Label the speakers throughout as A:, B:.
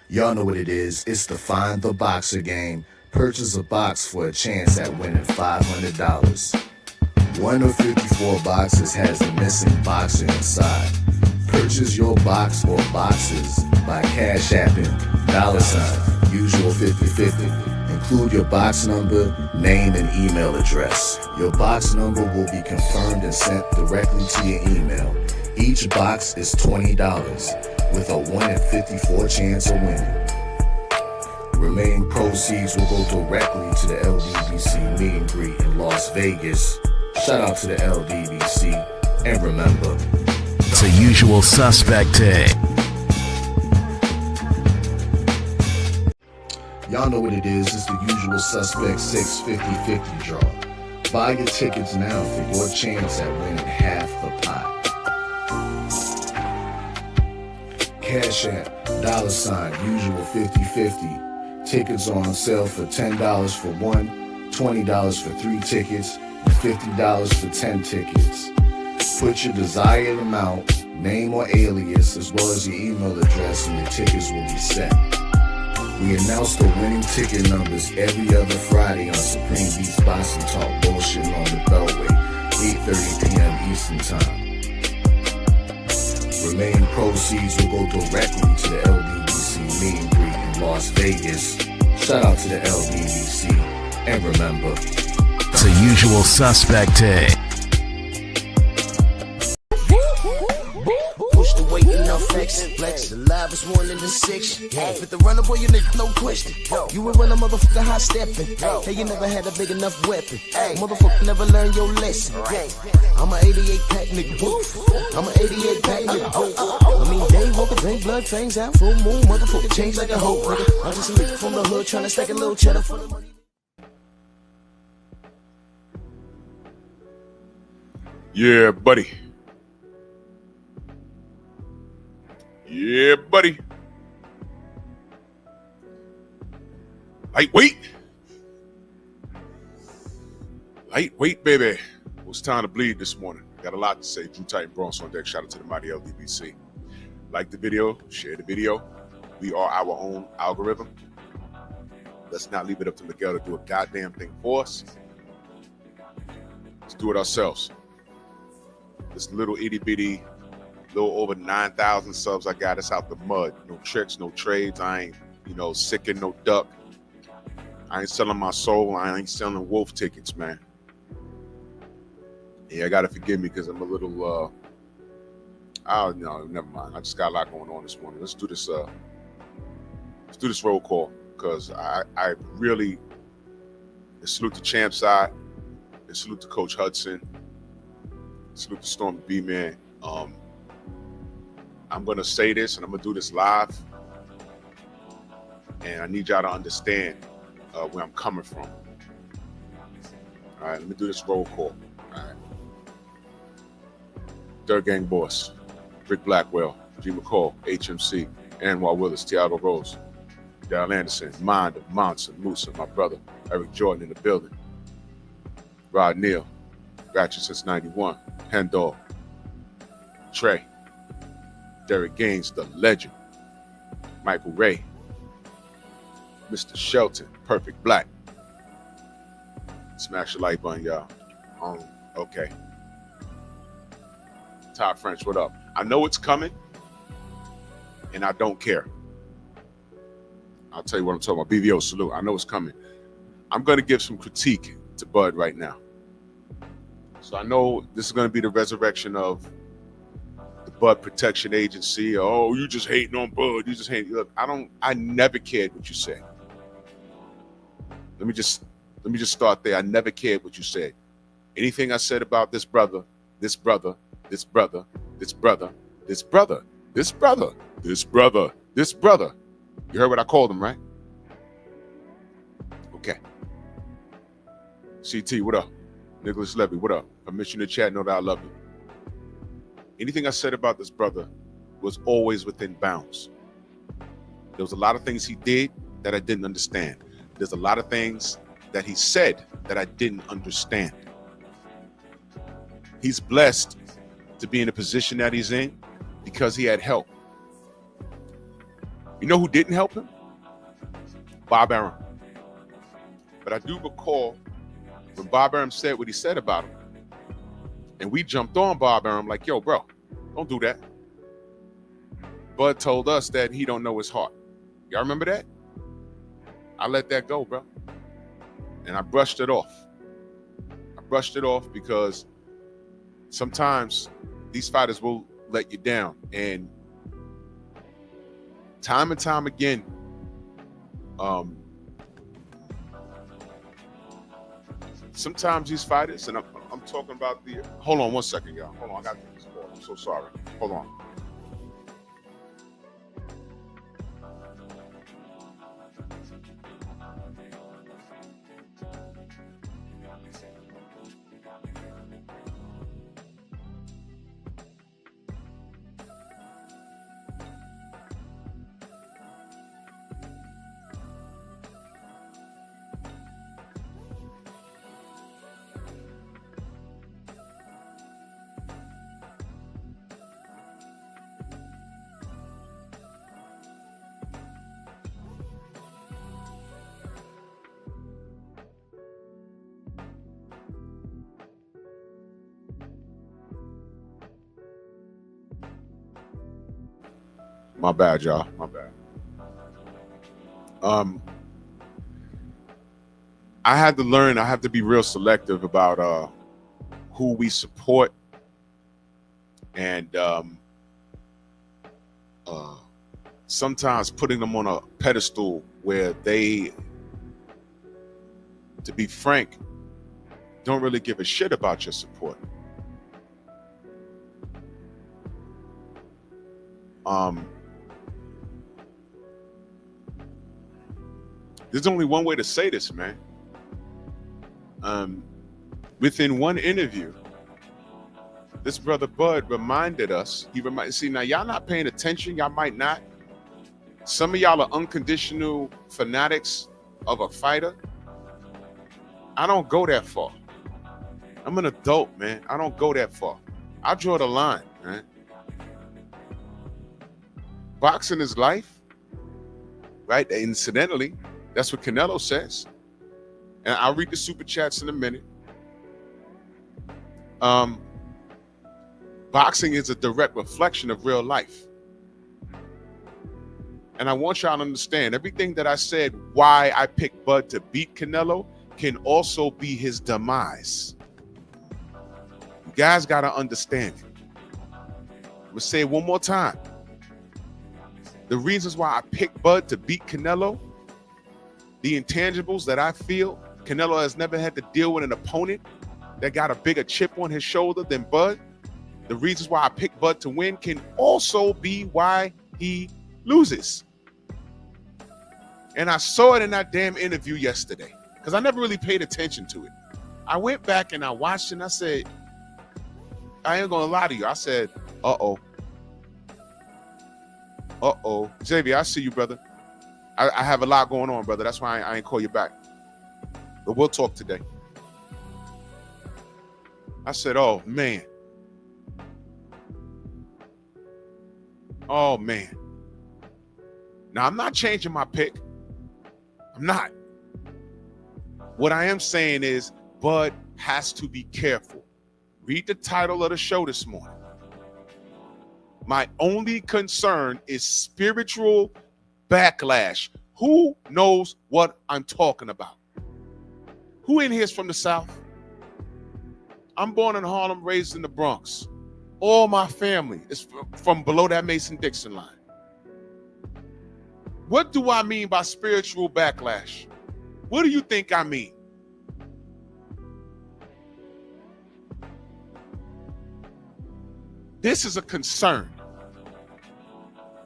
A: Y'all know what it is. It's the Find the Boxer game. Purchase a box for a chance at winning $500. One of 54 boxes has a missing boxer inside. Purchase your box or boxes by Cash Apping $ usual 50/50. Include your box number, name, and email address. Your box number will be confirmed and sent directly to your email. Each box is $20 with a 1 in 54 chance of winning. Remaining proceeds will go directly to the LDBC meet and greet in Las Vegas. Shout out to the LDBC, and remember,
B: it's a usual suspect day.
A: Y'all know what it is. It's the usual suspect 650-50 draw. Buy your tickets now for your chance at winning half the pot. Cash App, $ usual 50/50. Tickets on sale for $10 for one, $20 for 3 tickets, and $50 for 10 tickets. Put your desired amount, name or alias, as well as your email address, and your tickets will be set. We announce the winning ticket numbers every other Friday on Supreme Beats Boxing Talk Bullshitting on the Beltway, 8:30 p.m. Eastern Time. Remaining proceeds will go directly to the LDBC meet and greet in Las Vegas. Shout out to the LDBC, and remember,
B: it's a usual suspect day.
C: Push the weight enough flex. The live is 1 in the 6. Fit the runner, boy, you nigga, no question. You ain't run a motherfucker high stepping. Hey, you never had a big enough weapon. Motherfucker never learned your lesson. I'm an 88 pack nigga. I'm an 88 pack nigga. I mean, day walker, drink blood, fangs out, full moon, motherfucker change like a hoe, nigga. I'm just a nigga from the hood trying to stack a little cheddar for the money.
D: Yeah, buddy. Yeah, buddy. Lightweight. Lightweight, baby. It's time to bleed this morning. Got a lot to say. Drew Titan Bronx on deck. Shout out to the mighty LDBC. Like the video, share the video. We are our own algorithm. Let's not leave it up to Miguel to do a goddamn thing for us. Let's do it ourselves. This little itty bitty, little over 9,000 subs I got us out the mud. No tricks, no trades. I ain't, sicking no duck. I ain't selling my soul. I ain't selling wolf tickets, man. Yeah, I gotta forgive me because I'm a little never mind. I just got a lot going on this morning. Let's do this roll call because I really salute the champ side and salute to Coach Hudson. Salute to Storm B-Man. I'm gonna say this and I'm gonna do this live, and I need y'all to understand where I'm coming from. All right, let me do this roll call. All right. Third Gang Boss, Rick Blackwell, G. McCall, HMC, Anwar Willis, Thiago Rose, Darrell Anderson, Mind of Monson, Musa, my brother, Eric Jordan in the building, Rod Neal, got you since 91, Hendall, Trey, Derek Gaines, the legend, Michael Ray, Mr. Shelton, Perfect Black. Smash the like button, y'all. Okay. Todd French, what up? I know it's coming, and I don't care. I'll tell you what I'm talking about. BVO, salute. I know it's coming. I'm going to give some critique to Bud right now. So I know this is going to be the resurrection of the Bud Protection Agency. Oh, you just hating on Bud. You just hate. Look, I never cared what you said. Let me just start there. I never cared what you said. Anything I said about this brother, this brother, this brother, this brother, this brother, this brother, this brother, this brother. You heard what I called him, right? Okay. CT, what up? Nicholas Levy, what up? Permission to chat, know that I love you. Anything I said about this brother was always within bounds. There was a lot of things he did that I didn't understand. There's a lot of things that he said that I didn't understand. He's blessed to be in the position that he's in because he had help. You know who didn't help him? Bob Arum. But I do recall when Bob Arum said what he said about him, and we jumped on Bob Arum like, yo, bro, don't do that. Bud told us that he don't know his heart. Y'all remember that? I let that go, bro. And I brushed it off. I brushed it off because sometimes these fighters will let you down. And time again, sometimes these fighters, and I'm talking about the, hold on one second, y'all. Hold on, I got to take this call. I'm so sorry. Hold on. My bad, y'all. My bad. I had to learn. I have to be real selective about who we support, and sometimes putting them on a pedestal where they, to be frank, don't really give a shit about your support. There's only one way to say this, man. Within one interview, this brother Bud reminded us, see, now y'all not paying attention, y'all might not. Some of y'all are unconditional fanatics of a fighter. I don't go that far. I'm an adult, man. I don't go that far. I draw the line, man. Boxing is life, right? Incidentally, that's what Canelo says. And I'll read the super chats in a minute. Boxing is a direct reflection of real life. And I want y'all to understand, everything that I said, why I picked Bud to beat Canelo, can also be his demise. You guys got to understand it. I'm going to say it one more time. The reasons why I picked Bud to beat Canelo, the intangibles that I feel Canelo has never had to deal with an opponent that got a bigger chip on his shoulder than Bud. The reasons why I picked Bud to win can also be why he loses. And I saw it in that damn interview yesterday because I never really paid attention to it. I went back and I watched it and I said, I ain't gonna lie to you. I said, uh-oh. Xavier, I see you, brother. I have a lot going on, brother. That's why I ain't call you back. But we'll talk today. I said, oh, man. Oh, man. Now, I'm not changing my pick. I'm not. What I am saying is Bud has to be careful. Read the title of the show this morning. My only concern is spiritual backlash. Who knows what I'm talking about? Who in here is from the South? I'm born in Harlem, raised in the Bronx. All my family is from below that Mason-Dixon line. What do I mean by spiritual backlash? What do you think I mean? This is a concern.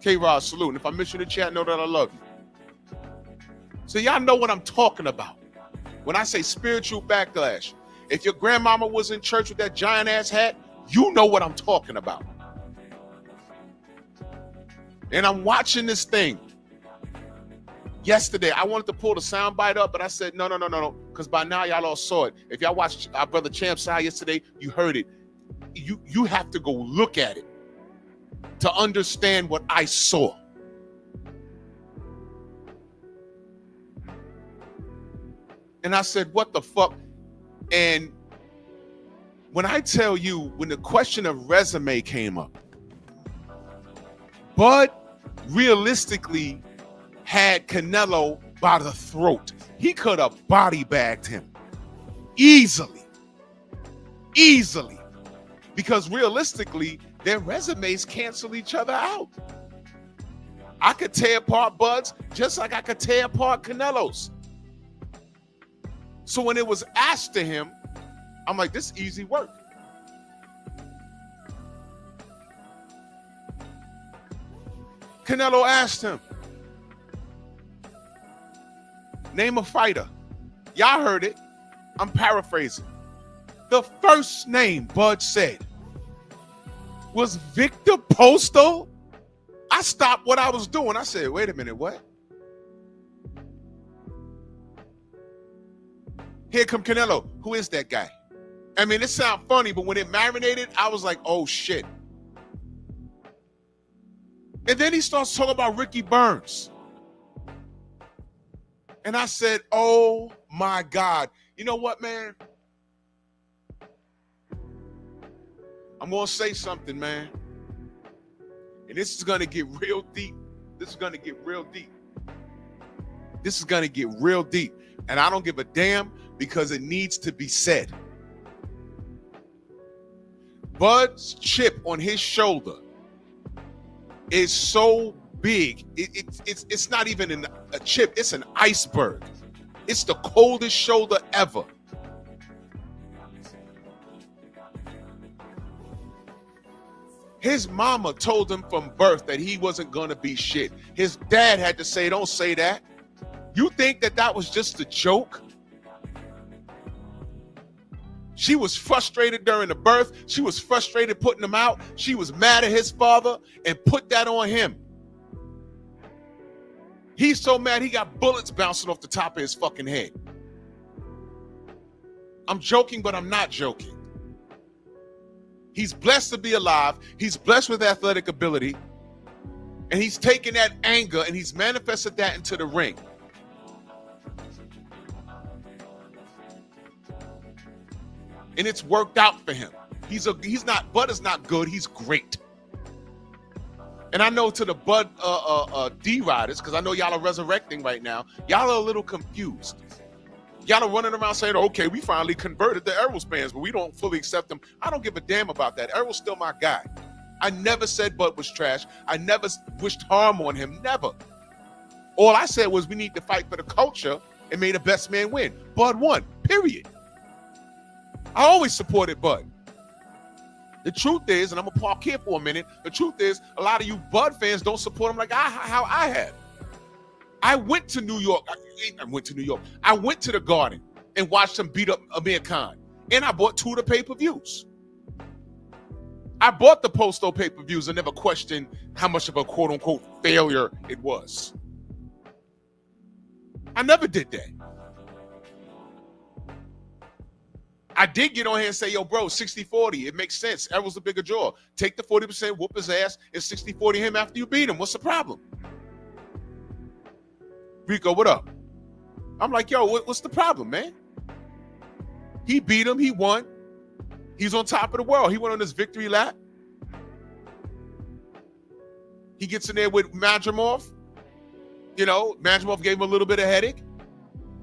D: K-Rod, salute. And if I miss you in the chat, know that I love you. So y'all know what I'm talking about. When I say spiritual backlash, if your grandmama was in church with that giant ass hat, you know what I'm talking about. And I'm watching this thing. Yesterday, I wanted to pull the soundbite up, but I said, no, because by now y'all all saw it. If y'all watched our brother Champ side yesterday, you heard it. You have to go look at it to understand what I saw. And I said, what the fuck? And when I tell you, when the question of resume came up, Bud realistically had Canelo by the throat. He could have body bagged him easily. Because realistically, their resumes cancel each other out. I could tear apart Bud's just like I could tear apart Canelo's. So when it was asked to him, I'm like, this is easy work. Canelo asked him, name a fighter. Y'all heard it. I'm paraphrasing. The first name Bud said was Victor Postol. I stopped what I was doing. I said, wait a minute, what? Here come Canelo. Who is that guy? I mean, it sounds funny, but when it marinated, I was like, oh shit. And then he starts talking about Ricky Burns. And I said, oh my God. You know what, man? I'm going to say something, man. And this is going to get real deep. This is going to get real deep. And I don't give a damn because it needs to be said. Bud's chip on his shoulder is so big. It's not even a chip. It's an iceberg. It's the coldest shoulder ever. His mama told him from birth that he wasn't going to be shit. His dad had to say, don't say that. You think that was just a joke? She was frustrated during the birth. She was frustrated putting him out. She was mad at his father and put that on him. He's so mad he got bullets bouncing off the top of his fucking head. I'm joking, but I'm not joking. He's blessed to be alive. He's blessed with athletic ability. And he's taken that anger and he's manifested that into the ring. And it's worked out for him. Bud is not good, he's great. And I know to the Bud D riders, because I know y'all are resurrecting right now, y'all are a little confused. Y'all are running around saying, okay, we finally converted the Errol Spence, but we don't fully accept them. I don't give a damn about that. Errol's still my guy. I never said Bud was trash. I never wished harm on him, never. All I said was we need to fight for the culture and may the best man win. Bud won, period. I always supported Bud. The truth is, and I'm gonna park here for a minute, the truth is a lot of you Bud fans don't support him like how I have. I went to New York. I went to the Garden and watched him beat up Amir Khan. And I bought 2 of the pay-per-views. I bought the Posto pay-per-views and never questioned how much of a quote-unquote failure it was. I never did that. I did get on here and say, yo, bro, 60-40. It makes sense. Errol's the bigger draw. Take the 40%, whoop his ass, and 60-40 him after you beat him. What's the problem? Rico, what up? I'm like, yo, what's the problem, man? He beat him. He won. He's on top of the world. He went on his victory lap. He gets in there with Madrimov. You know, Madrimov gave him a little bit of headache.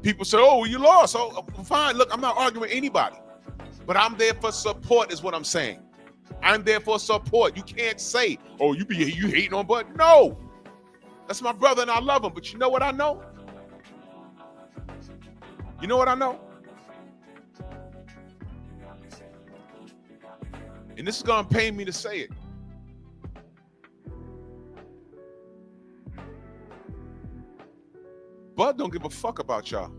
D: People say, oh, you lost. Oh, fine. Look, I'm not arguing with anybody. But I'm there for support is what I'm saying. I'm there for support. You can't say, oh, you hating on Bud. No. That's my brother and I love him. But you know what I know? You know what I know? And this is going to pain me to say it. Bud don't give a fuck about y'all.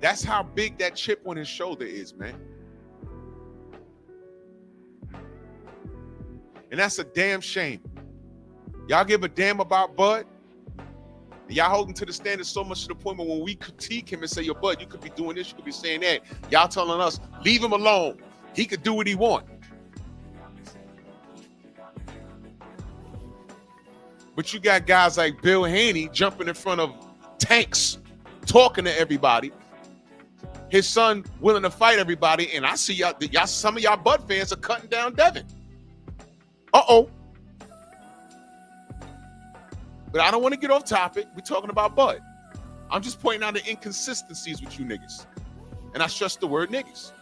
D: That's how big that chip on his shoulder is, man. And that's a damn shame. Y'all give a damn about Bud? And y'all hold him to the standard so much to the point where when we critique him and say, yo, Bud, you could be doing this, you could be saying that. Y'all telling us, leave him alone. He could do what he want. But you got guys like Bill Haney jumping in front of tanks talking to everybody. His son willing to fight everybody, and I see y'all. Some of y'all Bud fans are cutting down Devin. Uh-oh. But I don't want to get off topic. We're talking about Bud. I'm just pointing out the inconsistencies with you niggas. And I stress the word niggas.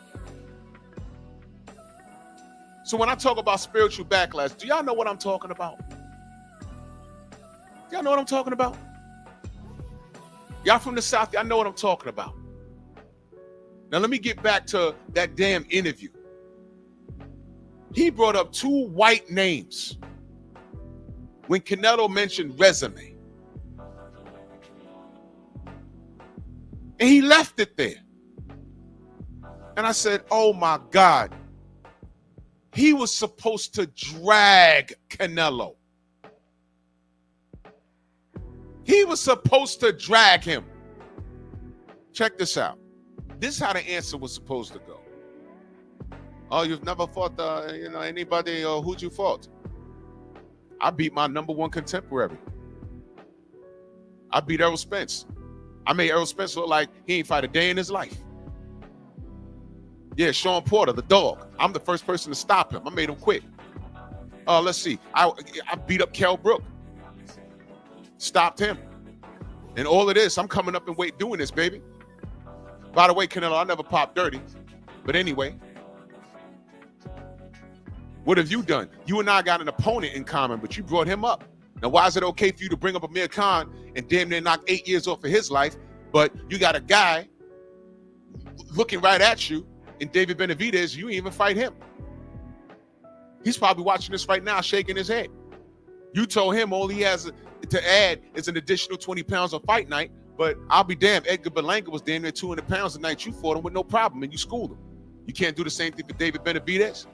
D: So when I talk about spiritual backlash, do y'all know what I'm talking about? Y'all know what I'm talking about? Y'all from the South, y'all know what I'm talking about. Now let me get back to that damn interview. He brought up 2 white names when Canelo mentioned resume. And he left it there. And I said, oh my God. He was supposed to drag Canelo. He was supposed to drag him. Check this out. This is how the answer was supposed to go. Oh, you've never fought, anybody, or who'd you fought? I beat my #1 contemporary. I beat Errol Spence. I made Errol Spence look like he ain't fight a day in his life. Yeah, Sean Porter, the dog. I'm the first person to stop him. I made him quit. Let's see. I beat up Kell Brook. Stopped him. And all of this, I'm coming up in weight doing this, baby. By the way, Canelo, I never popped dirty. But anyway, what have you done? You and I got an opponent in common, but you brought him up. Now, why is it okay for you to bring up Amir Khan and damn near knock 8 years off of his life, but you got a guy looking right at you and David Benavidez, you ain't even fight him. He's probably watching this right now, shaking his head. You told him all he has to add is an additional 20 pounds on fight night, but I'll be damned, Edgar Berlanga was damn near 200 pounds the night you fought him with no problem, and you schooled him. You can't do the same thing for David Benavidez?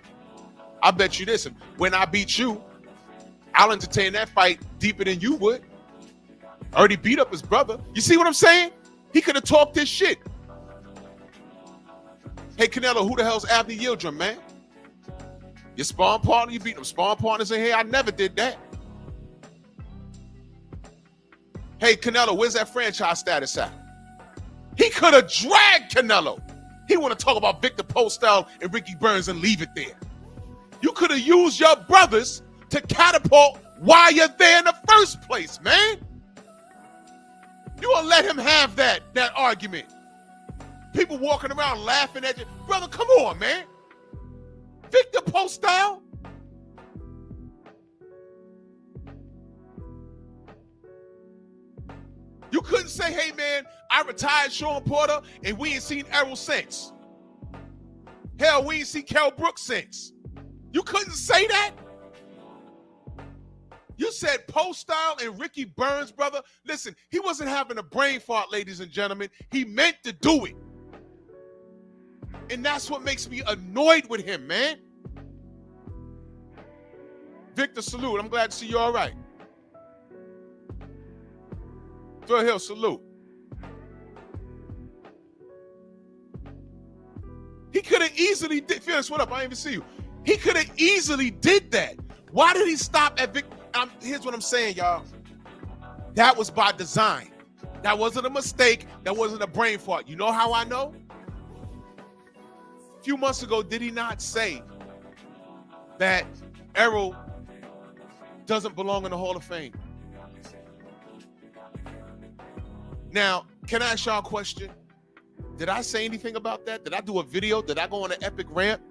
D: I bet you this, when I beat you, I'll entertain that fight deeper than you would. I already beat up his brother. You see what I'm saying? He could have talked this shit. Hey, Canelo, who the hell's Abner Yildirim, man? Your sparring partner, you beat them sparring partners in here? I never did that. Hey, Canelo, where's that franchise status at? He could have dragged Canelo. He want to talk about Victor Postell and Ricky Burns and leave it there. You could have used your brothers to catapult why you're there in the first place, man. You gonna let him have that argument. People walking around laughing at you. Brother, come on, man. Victor Postell? You couldn't say, hey, man, I retired Sean Porter and we ain't seen Errol since. Hell, we ain't seen Kell Brook since. You couldn't say that? You said Postell and Ricky Burns, brother. Listen, he wasn't having a brain fart, ladies and gentlemen. He meant to do it. And that's what makes me annoyed with him, man. Victor, salute. I'm glad to see you all right. Phil Hill, salute. He could have easily did. Felix, what up? I didn't even see you. He could have easily did that. Why did he stop at Victor? Here's what I'm saying, y'all. That was by design. That wasn't a mistake. That wasn't a brain fart. You know how I know? A few months ago, did he not say that Errol doesn't belong in the Hall of Fame? Now, can I ask y'all a question? Did I say anything about that? Did I do a video? Did I go on an epic rant?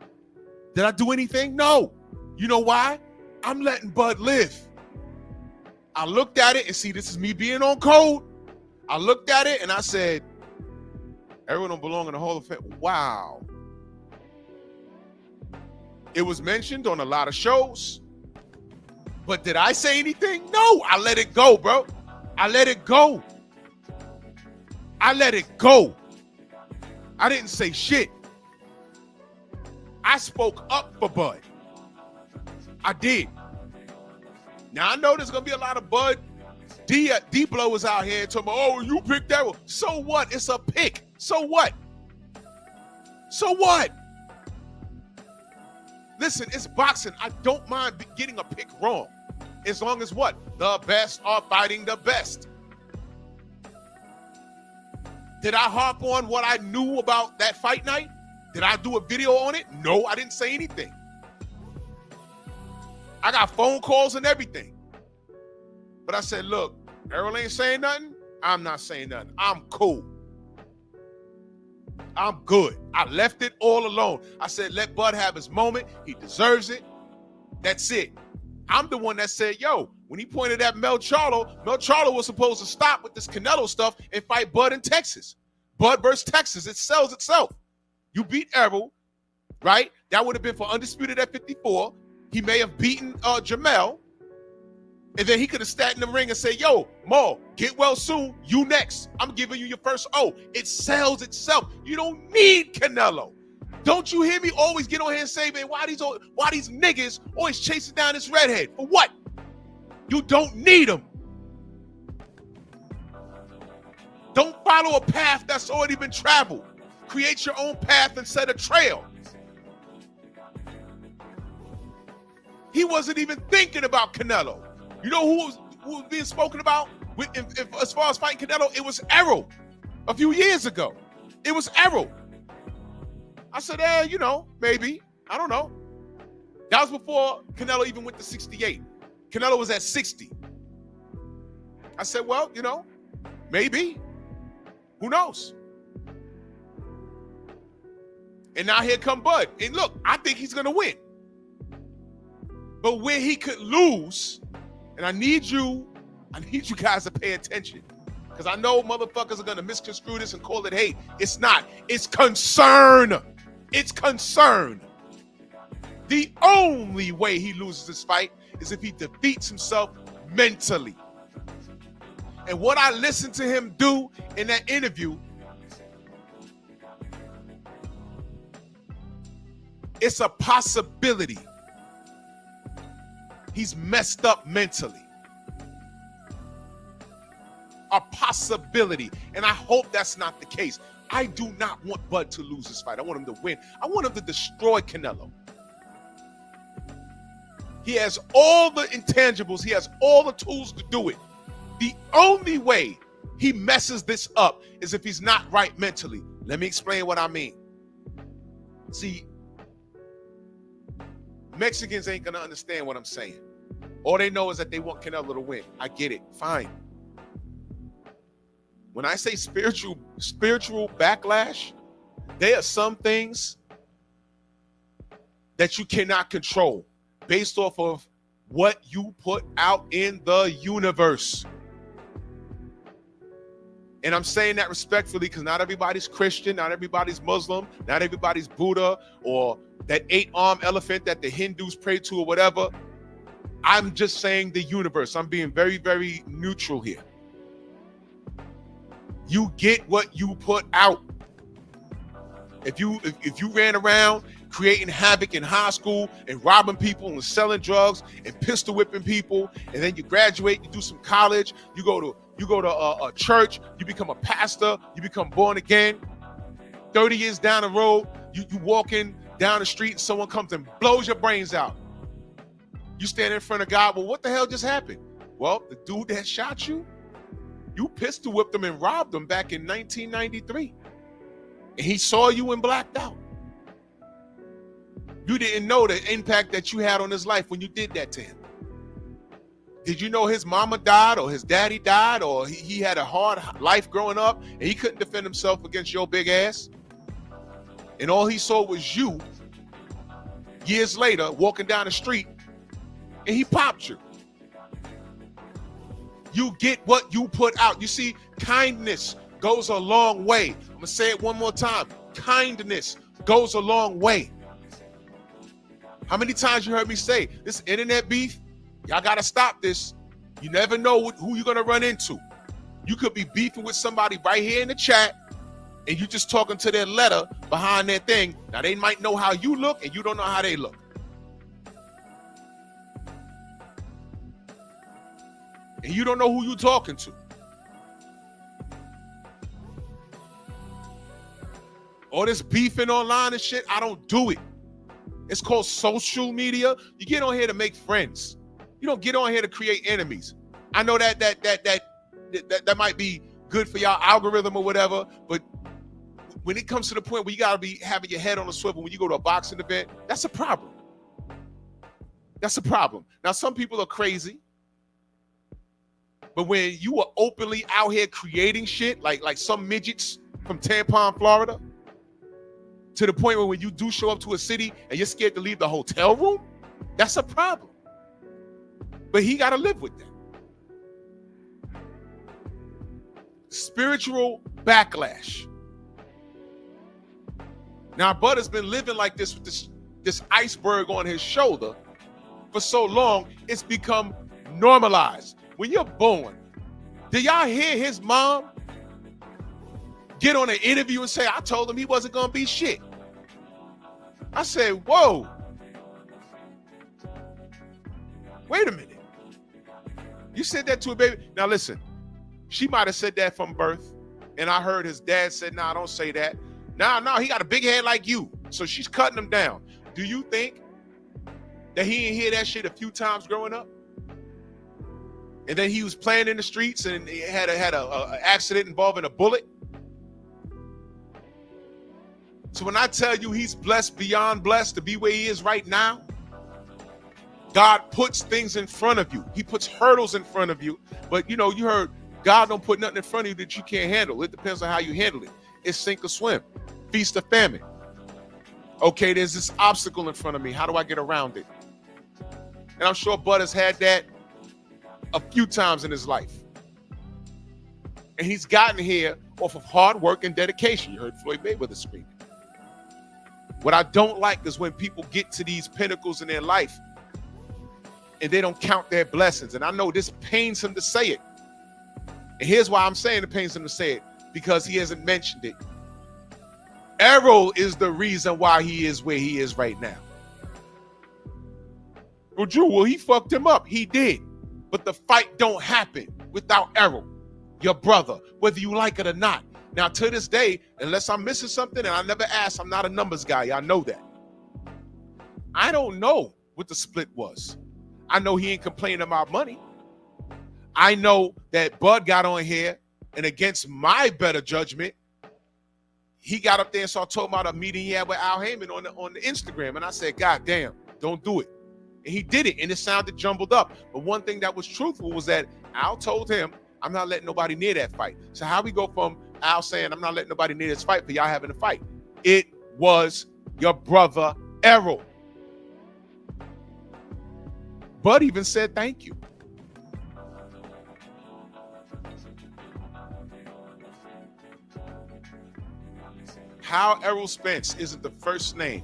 D: Did I do anything? No. You know why? I'm letting Bud live. I looked at it and see, this is me being on code. I looked at it and I said, Errol don't belong in the Hall of Fame. Wow. It was mentioned on a lot of shows. But did I say anything? No, I let it go, bro. I let it go. I let it go. I didn't say shit. I spoke up for Bud. I did. Now, I know there's going to be a lot of Bud D-blowers out here talking about, oh, you picked that one. So what? It's a pick. So what? So what? Listen, it's boxing. I don't mind getting a pick wrong. As long as what? The best are fighting the best. Did I harp on what I knew about that fight night? Did I do a video on it? No, I didn't say anything. I got phone calls and everything. But I said, look, Errol ain't saying nothing. I'm not saying nothing. I'm cool. I'm good. I left it all alone. I said, let Bud have his moment. He deserves it. That's it. I'm the one that said, yo, when he pointed at Mel Charlo was supposed to stop with this Canelo stuff and fight Bud in Texas. Bud versus Texas. It sells itself. You beat Errol, right? That would have been for undisputed at 54. He may have beaten Jamel. And then he could have sat in the ring and said, yo, Mo, get well soon. You next. I'm giving you your first O. It sells itself. You don't need Canelo. Don't you hear me always get on here and say, man, why these niggas always chasing down this redhead? For what? You don't need them. Don't follow a path that's already been traveled. Create your own path and set a trail. He wasn't even thinking about Canelo. You know who was being spoken about as far as fighting Canelo? It was Errol a few years ago. It was Errol. I said, maybe. I don't know. That was before Canelo even went to 68. Canelo was at 60. I said, well, maybe. Who knows? And now here come Bud. And look, I think he's going to win. But where he could lose, and I need you guys to pay attention, because I know motherfuckers are going to misconstrue this and call it hate. It's not. It's concern. It's concern. The only way he loses this fight is if he defeats himself mentally. And what I listened to him do in that interview, it's a possibility. He's messed up mentally. A possibility. And I hope that's not the case. I do not want Bud to lose this fight. I want him to win. I want him to destroy Canelo. He has all the intangibles. He has all the tools to do it. The only way he messes this up is if he's not right mentally. Let me explain what I mean. See, Mexicans ain't going to understand what I'm saying. All they know is that they want Canelo to win. I get it. Fine. When I say spiritual backlash, there are some things that you cannot control based off of what you put out in the universe. And I'm saying that respectfully because not everybody's Christian, not everybody's Muslim, not everybody's Buddha or that 8-armed elephant that the Hindus pray to or whatever. I'm just saying the universe. I'm being very, very neutral here. You get what you put out. If you ran around creating havoc in high school and robbing people and selling drugs and pistol whipping people, and then you graduate, you do some college, you go to a church, you become a pastor, you become born again. 30 years down the road, you walking down the street and someone comes and blows your brains out. You stand in front of God, well, what the hell just happened? Well, the dude that shot you, you pistol whipped him and robbed him back in 1993. And he saw you and blacked out. You didn't know the impact that you had on his life when you did that to him. Did you know his mama died or his daddy died or he had a hard life growing up and he couldn't defend himself against your big ass? And all he saw was you years later walking down the street and he popped you. You get what you put out. You see, kindness goes a long way. I'm going to say it one more time. Kindness goes a long way. How many times you heard me say, this internet beef, y'all got to stop this. You never know who you're going to run into. You could be beefing with somebody right here in the chat, and you just talking to their letter behind their thing. Now, they might know how you look, and you don't know how they look. And you don't know who you're talking to. All this beefing online and shit, I don't do it. It's called social media. You get on here to make friends. You don't get on here to create enemies. I know that might be good for y'all algorithm or whatever, but when it comes to the point where you gotta be having your head on a swivel when you go to a boxing event, that's a problem. That's a problem. Now, some people are crazy, but when you are openly out here creating shit, like some midgets from Tampon, Florida, to the point where when you do show up to a city and you're scared to leave the hotel room, that's a problem. But he got to live with that. Spiritual backlash. Now, Bud has been living like this with this iceberg on his shoulder for so long, it's become normalized. When you're born, did y'all hear his mom get on an interview and say, I told him he wasn't going to be shit? I said, whoa. Wait a minute. You said that to a baby? Now listen, she might have said that from birth, and I heard his dad said, nah, don't say that. No, he got a big head like you. So she's cutting him down. Do you think that he didn't hear that shit a few times growing up? And then he was playing in the streets and he had a accident involving a bullet? So when I tell you he's blessed beyond blessed to be where he is right now, God puts things in front of you. He puts hurdles in front of you. But you know, you heard God don't put nothing in front of you that you can't handle. It depends on how you handle it. It's sink or swim, feast or famine. Okay, there's this obstacle in front of me. How do I get around it? And I'm sure Bud has had that a few times in his life. And he's gotten here off of hard work and dedication. You heard Floyd Mayweather screaming. What I don't like is when people get to these pinnacles in their life and they don't count their blessings. And I know this pains him to say it. And here's why I'm saying it pains him to say it. Because he hasn't mentioned it. Errol is the reason why he is where he is right now. Well, Drew, well, he fucked him up. He did. But the fight don't happen without Errol, your brother, whether you like it or not. Now, to this day, unless I'm missing something, and I never asked, I'm not a numbers guy. I know that. I don't know what the split was. I know he ain't complaining about money. I know that Bud got on here, and against my better judgment, he got up there and started talking about a meeting he had with Al Heyman on the Instagram. And I said, God damn, don't do it. And he did it, and it sounded jumbled up. But one thing that was truthful was that Al told him, I'm not letting nobody near that fight. So how we go from Al saying, I'm not letting nobody near this fight for y'all having a fight? It was your brother, Errol. Bud even said thank you. How Errol Spence isn't the first name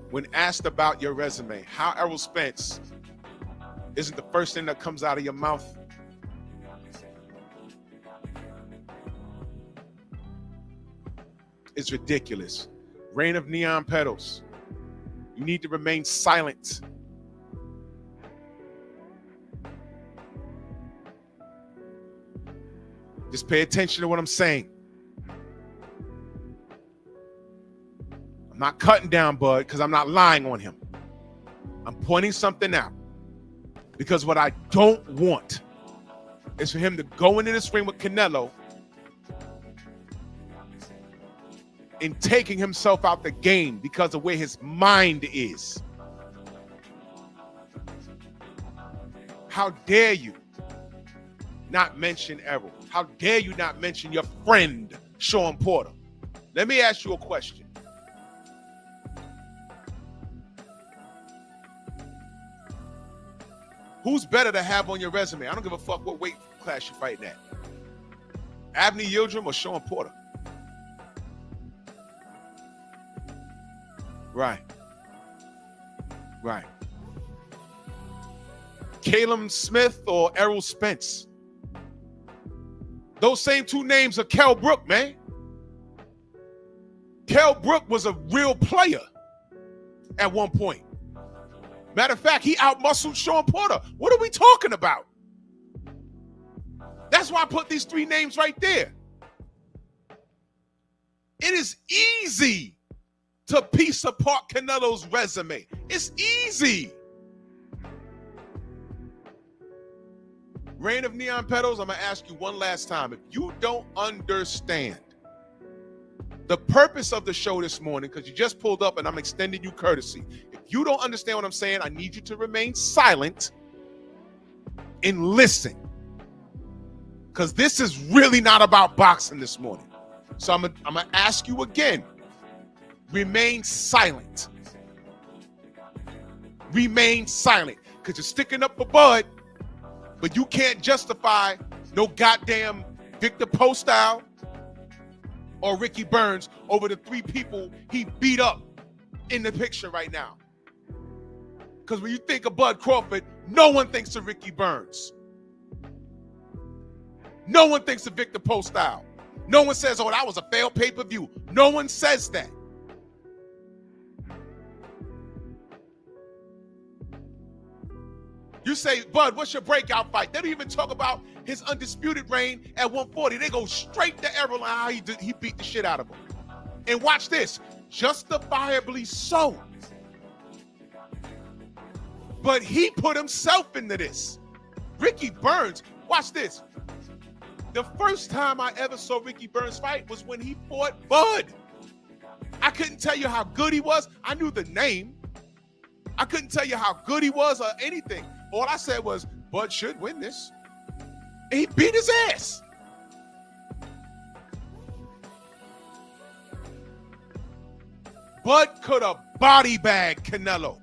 D: when asked about your resume. How Errol Spence isn't the first thing that comes out of your mouth. It's ridiculous. Reign of neon petals. You need to remain silent. Just pay attention to what I'm saying. I'm not cutting down Bud because I'm not lying on him. I'm pointing something out. Because what I don't want is for him to go into this ring with Canelo and taking himself out the game because of where his mind is. How dare you not mention Errol? How dare you not mention your friend, Sean Porter? Let me ask you a question. Who's better to have on your resume? I don't give a fuck what weight class you're fighting at. Abney Yildirim or Sean Porter? Right. Right. Caleb Smith or Errol Spence? Those same two names are Kell Brook, man. Kell Brook was a real player at one point. Matter of fact, he outmuscled Sean Porter. What are we talking about? That's why I put these three names right there. It is easy to piece apart Canelo's resume. It's easy. Reign of Neon Petals, I'm going to ask you one last time. If you don't understand the purpose of the show this morning, because you just pulled up and I'm extending you courtesy. If you don't understand what I'm saying, I need you to remain silent and listen. Because this is really not about boxing this morning. So I'm gonna ask you again. Remain silent. Remain silent. Because you're sticking up for Bud, but you can't justify no goddamn Victor Postile or Ricky Burns over the 3 people he beat up in the picture right now. Because when you think of Bud Crawford, no one thinks of Ricky Burns. No one thinks of Victor Postile. No one says, oh, that was a failed pay-per-view. No one says that. You say, Bud, what's your breakout fight? They don't even talk about his undisputed reign at 140. They go straight to Errol and how he beat the shit out of him. And watch this, justifiably so. But he put himself into this. Ricky Burns, watch this. The first time I ever saw Ricky Burns fight was when he fought Bud. I couldn't tell you how good he was. I knew the name. I couldn't tell you how good he was or anything. All I said was, Bud should win this. And he beat his ass. Bud could have body bagged Canelo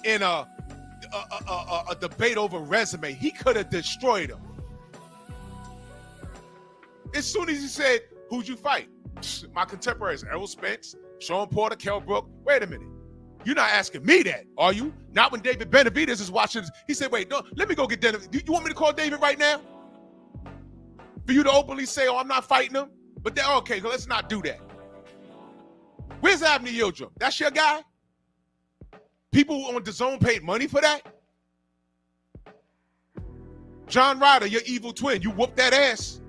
D: in a debate over resume. He could have destroyed him. As soon as he said, who'd you fight? My contemporaries, Errol Spence, Sean Porter, Kell Brook. Wait a minute. You're not asking me that, are you? Not when David Benavidez is watching. He said, wait, no, let me go get David. You want me to call David right now? For you to openly say, oh, I'm not fighting him? But then, okay, let's not do that. Where's Abner Yildirim? That's your guy? People on DAZN paid money for that? John Ryder, your evil twin, you whooped that ass.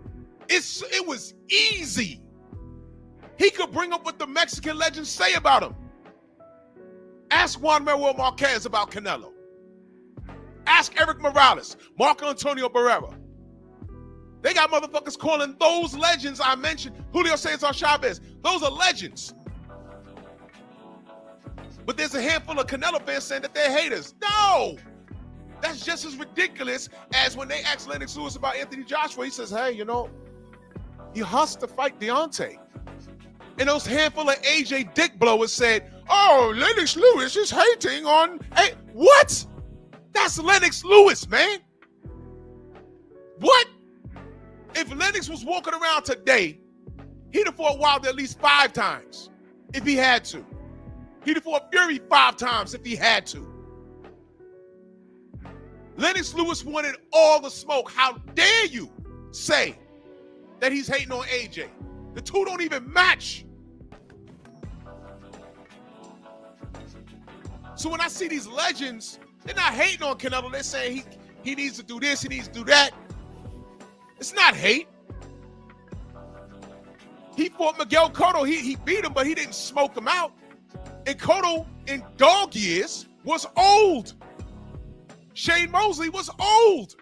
D: It was easy. He could bring up what the Mexican legends say about him. Ask Juan Manuel Marquez about Canelo. Ask Eric Morales, Marco Antonio Barrera. They got motherfuckers calling those legends I mentioned, Julio Cesar Chavez. Those are legends. But there's a handful of Canelo fans saying that they're haters. No! That's just as ridiculous as when they asked Lennox Lewis about Anthony Joshua. He says, hey, you know, he has to fight Deontay. And those handful of AJ dick blowers said, oh, Lennox Lewis is hating on... Hey, what? That's Lennox Lewis, man. What? If Lennox was walking around today, he'd have fought Wilder at least 5 times if he had to. He'd have fought Fury 5 times if he had to. Lennox Lewis wanted all the smoke. How dare you say that he's hating on AJ? The two don't even match. So when I see these legends, they're not hating on Canelo. They're saying he needs to do this, he needs to do that. It's not hate. He fought Miguel Cotto. He beat him, but he didn't smoke him out. And Cotto, in dog years, was old. Shane Mosley was old.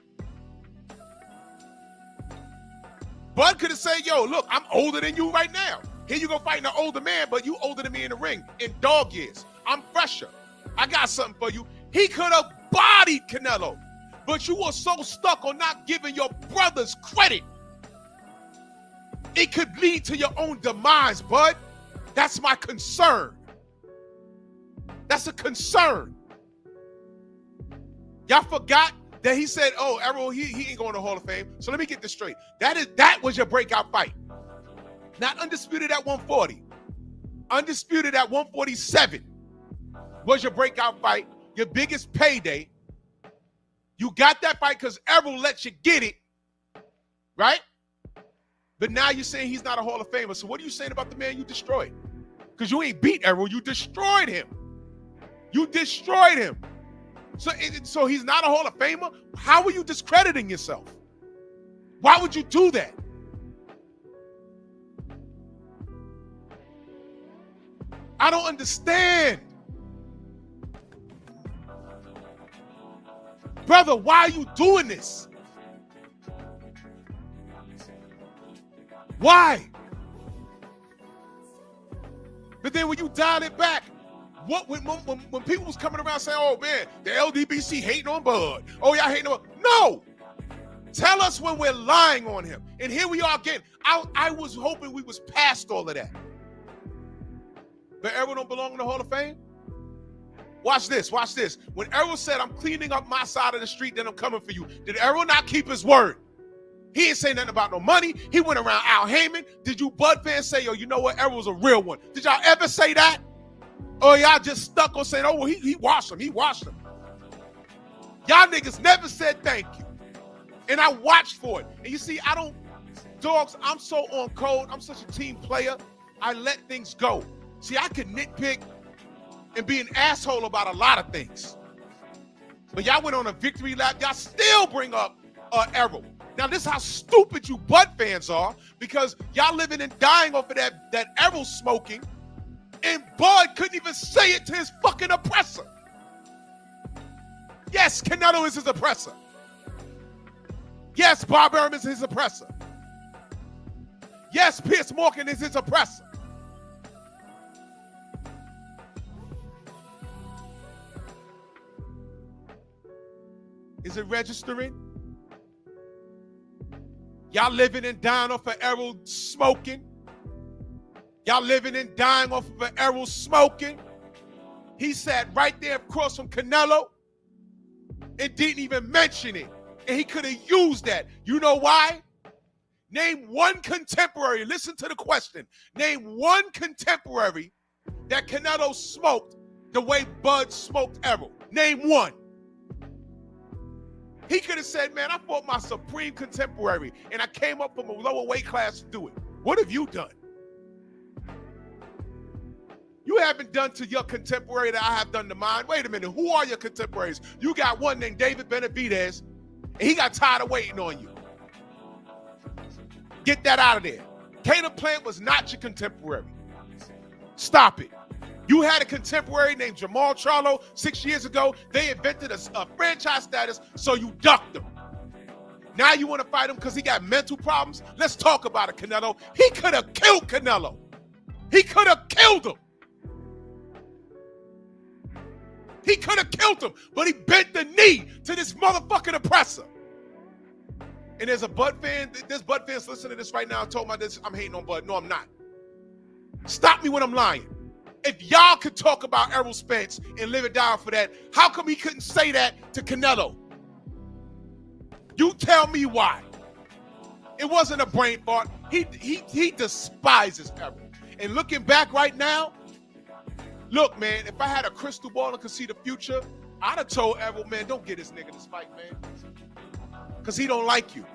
D: Bud could have said, yo, look, I'm older than you right now. Here you go fighting an older man, but you older than me in the ring in dog years. I'm fresher. I got something for you. He could have bodied Canelo, but you were so stuck on not giving your brothers credit. It could lead to your own demise, Bud. That's my concern. That's a concern. Y'all forgot that he said, oh, Errol, he ain't going to Hall of Fame. So let me get this straight. That was your breakout fight. Not undisputed at 140. Undisputed at 147 was your breakout fight, your biggest payday. You got that fight because Errol let you get it, right? But now you're saying he's not a Hall of Famer. So what are you saying about the man you destroyed? Because you ain't beat Errol. You destroyed him. You destroyed him. So he's not a Hall of Famer? How are you discrediting yourself? Why would you do that? I don't understand. Brother, why are you doing this? Why? But then when you dial it back, when people was coming around saying, oh man, the LDBC hating on Bud. Oh, y'all hating on Bud. No. Tell us when we're lying on him. And here we are again. I was hoping we was past all of that. But Errol don't belong in the Hall of Fame? Watch this, watch this. When Errol said, I'm cleaning up my side of the street, then I'm coming for you, did Errol not keep his word? He didn't say nothing about no money. He went around Al Heyman. Did you Bud fans say, yo, you know what, Errol's a real one? Did y'all ever say that? Or y'all just stuck on saying, oh, well, he washed him, he washed him. Y'all niggas never said thank you. And I watched for it. And you see, dogs, I'm so on code. I'm such a team player. I let things go. See, I could nitpick and be an asshole about a lot of things. But y'all went on a victory lap. Y'all still bring up Errol. Now, this is how stupid you Bud fans are, because y'all living and dying off of that Errol smoking, and Bud couldn't even say it to his fucking oppressor. Yes, Canelo is his oppressor. Yes, Bob Arum is his oppressor. Yes, Pierce Morgan is his oppressor. Is it registering? Y'all living and dying off of Errol smoking. Y'all living and dying off of Errol smoking. He sat right there across from Canelo and didn't even mention it. And he could have used that. You know why? Name one contemporary. Listen to the question. Name one contemporary that Canelo smoked the way Bud smoked Errol. Name one. He could have said, man, I fought my supreme contemporary and I came up from a lower weight class to do it. What have you done? You haven't done to your contemporary that I have done to mine. Wait a minute, who are your contemporaries? You got one named David Benavidez, and he got tired of waiting on you. Get that out of there. Caleb Plant was not your contemporary. Stop it. You had a contemporary named Jamal Charlo 6 years ago. They invented a franchise status, so you ducked him. Now you want to fight him because he got mental problems? Let's talk about it, Canelo. He could have killed Canelo. He could have killed him. He could have killed him, but he bent the knee to this motherfucking oppressor. And there's Bud fans listening to this right now and told me this, I'm hating on Bud. No, I'm not. Stop me when I'm lying. If y'all could talk about Errol Spence and live it down for that, how come he couldn't say that to Canelo? You tell me why. It wasn't a brain fart. He despises Errol. And looking back right now, look, man, if I had a crystal ball and could see the future, I'd have told Errol, man, don't get this nigga this fight, man. Because he don't like you.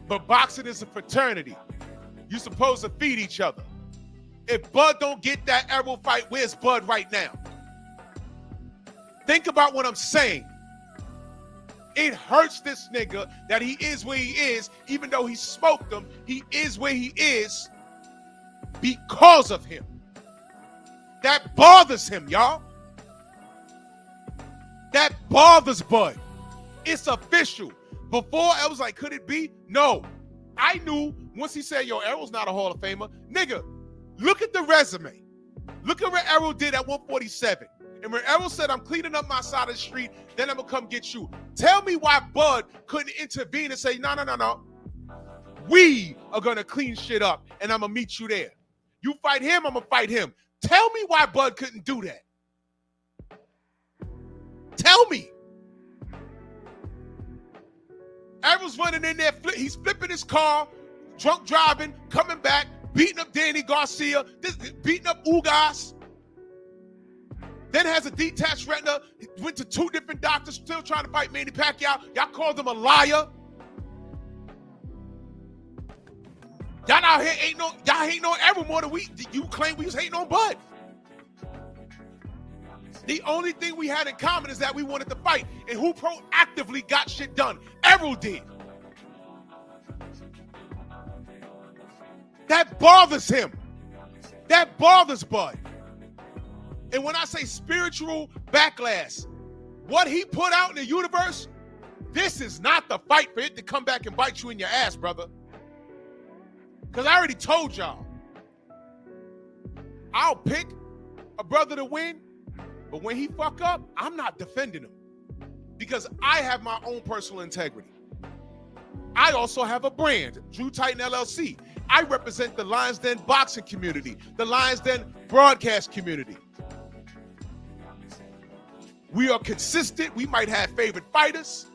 D: But boxing is a fraternity. You're supposed to feed each other. If Bud don't get that Errol fight, where's Bud right now? Think about what I'm saying. It hurts this nigga that he is where he is, even though he smoked him, he is where he is because of him. That bothers him, y'all. That bothers Bud. It's official. Before, I was like, could it be? No. I knew once he said, yo, Errol's not a Hall of Famer. Nigga, look at the resume. Look at what Errol did at 147. And when Errol said, I'm cleaning up my side of the street, then I'm going to come get you. Tell me why Bud couldn't intervene and say, no. We are going to clean shit up, and I'm going to meet you there. You fight him, I'm going to fight him. Tell me why Bud couldn't do that. Tell me. Errol's running in there, he's flipping his car, drunk driving, coming back, beating up Danny Garcia, beating up Ugas. Then has a detached retina, went to 2 different doctors, still trying to fight Manny Pacquiao. Y'all called him a liar. Y'all out here hating on Errol more than you claim we was hating on Bud. The only thing we had in common is that we wanted to fight. And who proactively got shit done? Errol did. That bothers him. That bothers Bud. And when I say spiritual backlash, what he put out in the universe, this is not the fight for it to come back and bite you in your ass, brother.
E: Because I already told y'all, I'll pick a brother to win, but when he fuck up, I'm not defending him because I have my own personal integrity. I also have a brand, Drew Titan LLC. I represent the Lions Den boxing community, the Lions Den broadcast community. We are consistent. We might have favorite fighters,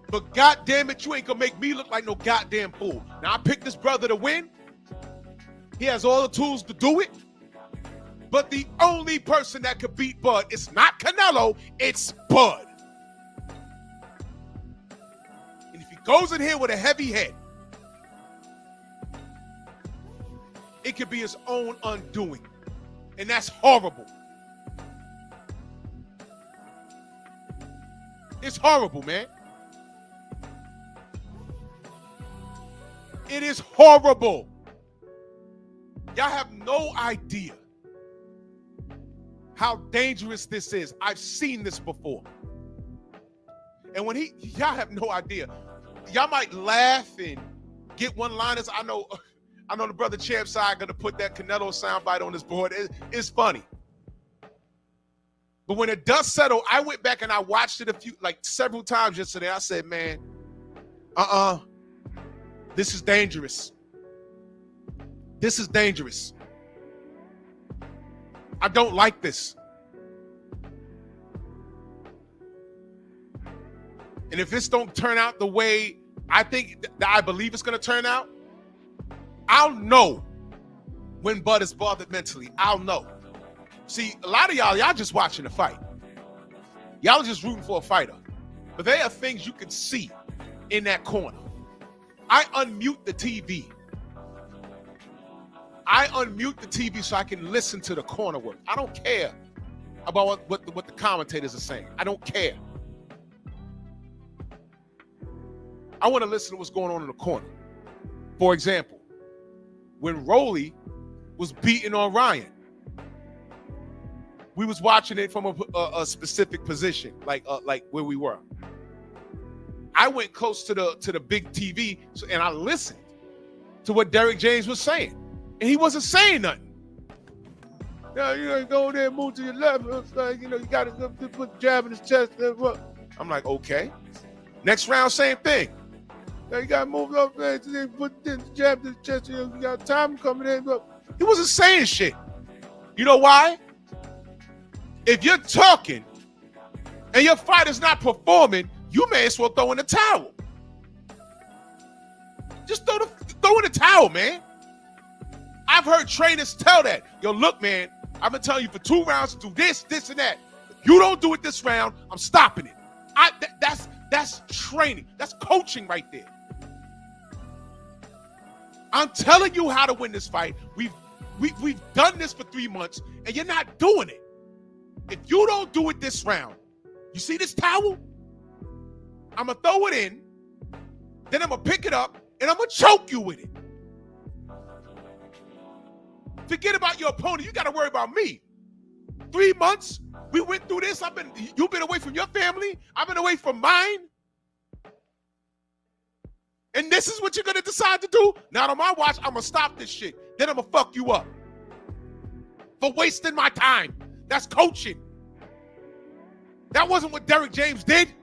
E: but goddamn it, you ain't gonna make me look like no goddamn fool. Now I picked this brother to win. He has all the tools to do it. But the only person that could beat Bud, it's not Canelo, it's Bud. And if he goes in here with a heavy head, it could be his own undoing. And that's horrible. It's horrible, man. It is horrible. Y'all have no idea how dangerous this is. I've seen this before. And when y'all have no idea. Y'all might laugh and get one-liners. I know the brother Champ side gonna put that Canelo soundbite on his board. It's funny. But when it does settle, I went back and I watched it several times yesterday. I said, man, this is dangerous. This is dangerous. I don't like this. And if this don't turn out the way I believe it's going to turn out, I'll know when Bud is bothered mentally. I'll know. See, a lot of y'all just watching the fight. Y'all are just rooting for a fighter. But there are things you can see in that corner. I unmute the TV. So I can listen to the corner work. I don't care about what the commentators are saying. I don't care. I want to listen to what's going on in the corner. For example, when Rolly was beating on Ryan, we was watching it from a specific position, like where we were. I went close to the big TV and I listened to what Derrick James was saying. And he wasn't saying nothing. Yeah, you go there, move to your left. You got to put the jab in his chest. I'm like, okay. Next round, same thing. You got to move up there, put the jab to the chest. You got time coming in. He wasn't saying shit. You know why? If you're talking and your fighter's not performing, you may as well throw in the towel. Just throw in the towel, man. I've heard trainers tell that. Yo, look, man, I've been telling you for 2 rounds to do this, this, and that. If you don't do it this round, I'm stopping it. That's training. That's coaching right there. I'm telling you how to win this fight. We've done this for 3 months, and you're not doing it. If you don't do it this round, you see this towel? I'm going to throw it in, then I'm going to pick it up, and I'm going to choke you with it. Forget about your opponent. You got to worry about me. 3 months, we went through this. You've been away from your family. I've been away from mine. And this is what you're going to decide to do? Not on my watch. I'm going to stop this shit. Then I'm going to fuck you up for wasting my time. That's coaching. That wasn't what Derrick James did.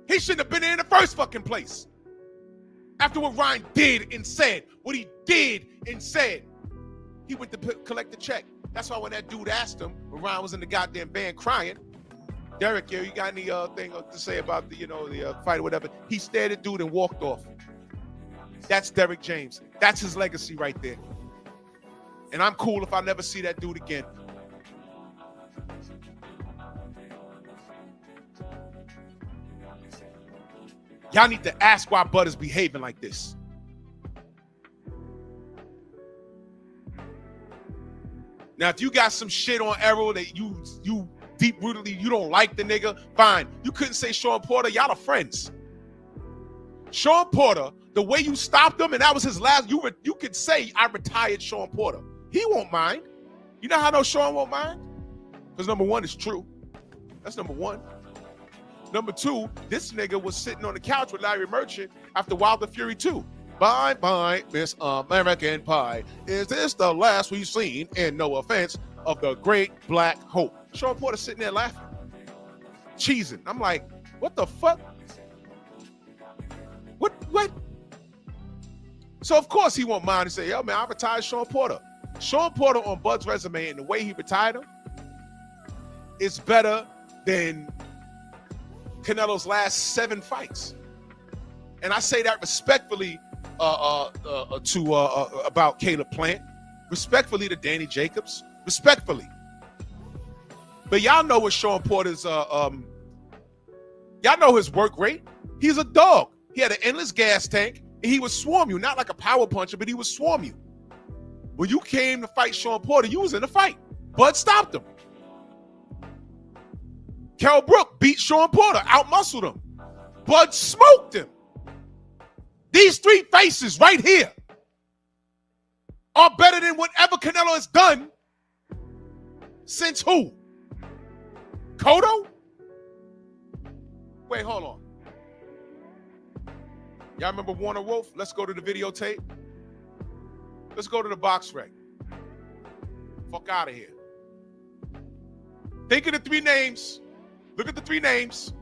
E: He shouldn't have been there in the first fucking place. After what Ryan did and said, what he did and said, he went to collect the check. That's why when that dude asked him, when Ryan was in the goddamn van crying, Derrick, you got any thing to say about the fight or whatever? He stared at dude and walked off. That's Derrick James. That's his legacy right there. And I'm cool if I never see that dude again. Y'all need to ask why Bud is behaving like this. Now, if you got some shit on Errol that you deep-rootedly, you don't like the nigga, fine. You couldn't say Sean Porter. Y'all are friends. Sean Porter, the way you stopped him, and that was his last, you could say, I retired Sean Porter. He won't mind. You know how I know Sean won't mind? Because number one, it's true. That's number one. Number two, this nigga was sitting on the couch with Larry Merchant after Wilder Fury 2. Bye bye, Miss American Pie. Is this the last we've seen, and no offense, of the great black hope? Sean Porter sitting there laughing, cheesing. I'm like, what the fuck? What? So of course he won't mind and say, yo man, I retired Sean Porter. Sean Porter on Bud's resume and the way he retired him is better than Canelo's last 7 fights. And I say that respectfully about Caleb Plant, respectfully to Danny Jacobs, respectfully. But y'all know what Sean Porter's y'all know his work rate. He's a dog. He had an endless gas tank, and he would swarm you, not like a power puncher, but he would swarm you. When you came to fight Sean Porter, you was in a fight. Bud stopped him. Kell Brook beat Sean Porter, outmuscled him. Bud smoked him. These 3 faces right here are better than whatever Canelo has done since who? Cotto? Wait, hold on. Y'all remember Warner Wolf? Let's go to the videotape. Let's go to the box rec. Fuck out of here. Think of the 3 names. Look at the 3 names.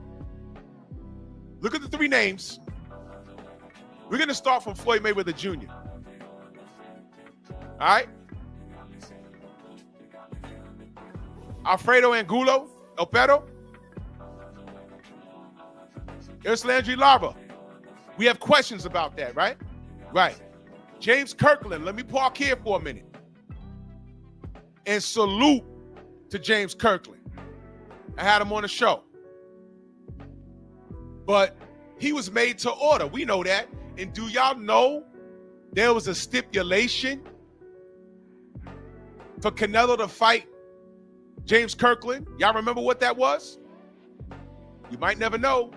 E: Look at the 3 names. We're going to start from Floyd Mayweather Jr. All right? Alfredo Angulo, El Perro. There's Landry Lara. We have questions about that, right? Right. James Kirkland, let me park here for a minute. And salute to James Kirkland. I had him on the show. But he was made to order. We know that. And do y'all know there was a stipulation for Canelo to fight James Kirkland? Y'all remember what that was? You might never know.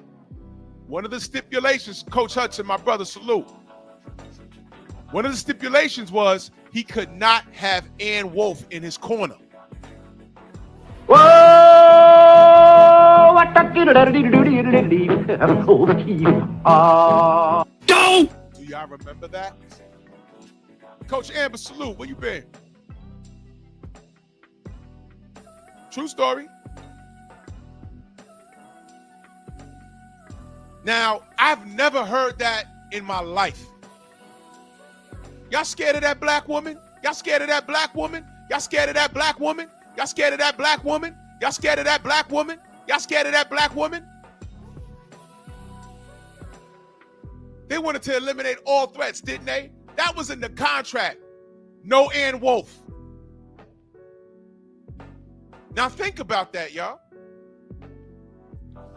E: One of the stipulations, Coach Hudson, my brother, salute. One of the stipulations was he could not have Ann Wolf in his corner.
F: Whoa! Go!
E: Do y'all remember that? Coach Amber, salute. Where you been? True story. Now, I've never heard that in my life. Y'all scared of that black woman? Y'all scared of that black woman? Y'all scared of that black woman? Y'all scared of that black woman? Y'all scared of that black woman? Y'all scared of that black woman? They wanted to eliminate all threats, didn't they? That was in the contract. No Ann Wolf. Now think about that, y'all.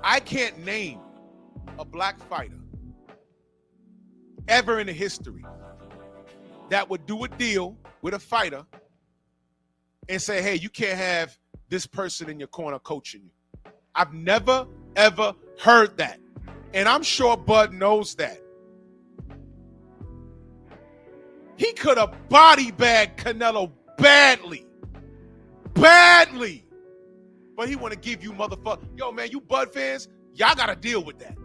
E: I can't name a black fighter ever in the history that would do a deal with a fighter and say, hey, you can't have this person in your corner coaching you. I've never, ever heard that. And I'm sure Bud knows that. He could have body bagged Canelo badly. Badly. But he want to give you motherfucker. Yo, man, you Bud fans, y'all got to deal with that.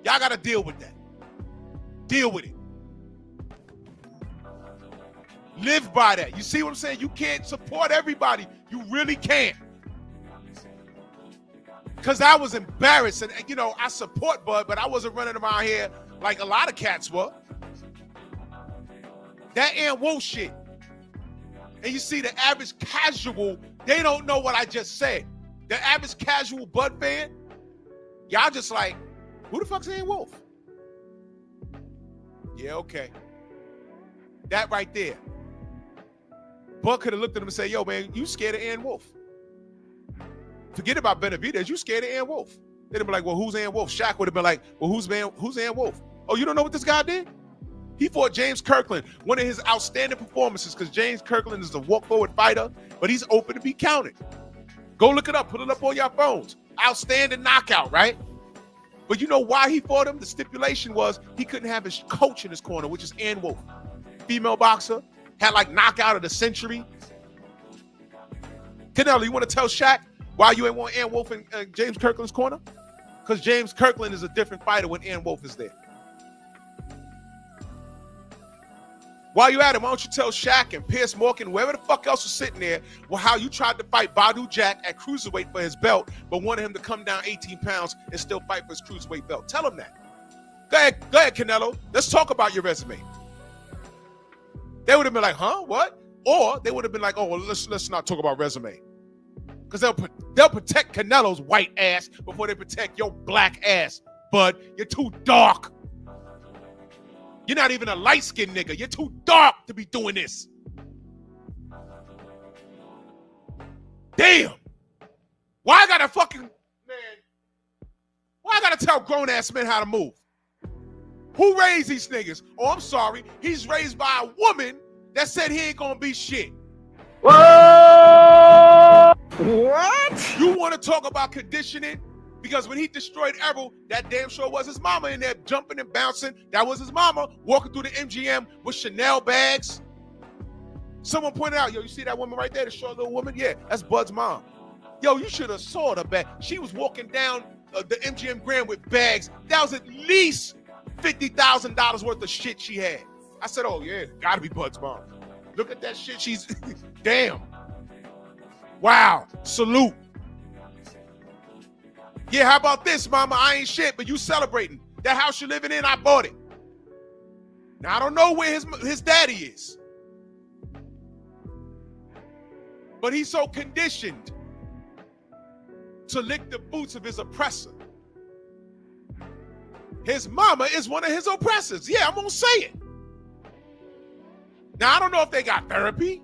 E: Y'all got to deal with that. Deal with it. Live by that. You see what I'm saying? You can't support everybody. You really can't. Because I was embarrassed. And, you know, I support Bud, but I wasn't running around here like a lot of cats were. That Ann Wolf shit. And you see the average casual, they don't know what I just said. The average casual Bud fan, y'all just like, who the fuck's Ann Wolf? Yeah, okay. That right there. Bud could have looked at him and said, yo, man, you scared of Ann Wolf. Forget about Benavidez, you scared of Ann Wolf. They'd have been like, well, who's Ann Wolf? Shaq would have been like, well, who's Ann Wolf? Oh, you don't know what this guy did? He fought James Kirkland, one of his outstanding performances, because James Kirkland is a walk-forward fighter, but he's open to be counted. Go look it up. Put it up on your phones. Outstanding knockout, right? But you know why he fought him? The stipulation was he couldn't have his coach in his corner, which is Ann Wolf. Female boxer, had like knockout of the century. Canelo, you want to tell Shaq why you ain't want Ann Wolf in James Kirkland's corner? Because James Kirkland is a different fighter when Ann Wolf is there. While you at it, why don't you tell Shaq and Pierce Morgan, whoever the fuck else was sitting there, well, how you tried to fight Badu Jack at cruiserweight for his belt, but wanted him to come down 18 pounds and still fight for his cruiserweight belt. Tell him that. Go ahead, Canelo. Let's talk about your resume. They would have been like, huh, what? Or they would have been like, oh, well, let's not talk about resume. Because they'll protect Canelo's white ass before they protect your black ass, bud. You're too dark. You're not even a light-skinned nigga. You're too dark to be doing this. Damn. Why I gotta fucking, man, why I gotta tell grown-ass men how to move? Who raised these niggas? Oh, I'm sorry. He's raised by a woman that said he ain't gonna be shit.
F: Whoa! What?
E: You want to talk about conditioning? Because when he destroyed Errol, that damn sure was his mama in there jumping and bouncing. That was his mama walking through the MGM with Chanel bags. Someone pointed out, yo, you see that woman right there, the short little woman? Yeah, that's Bud's mom. Yo, you should have saw the bag. She was walking down the MGM Grand with bags. That was at least $50,000 worth of shit she had. I said, oh, yeah, gotta be Bud's mom. Look at that shit. She's, damn. Wow, salute. Yeah, how about this, mama? I ain't shit, but you celebrating. That house you're living in, I bought it. Now, I don't know where his daddy is. But he's so conditioned to lick the boots of his oppressor. His mama is one of his oppressors. Yeah, I'm gonna say it. Now, I don't know if they got therapy.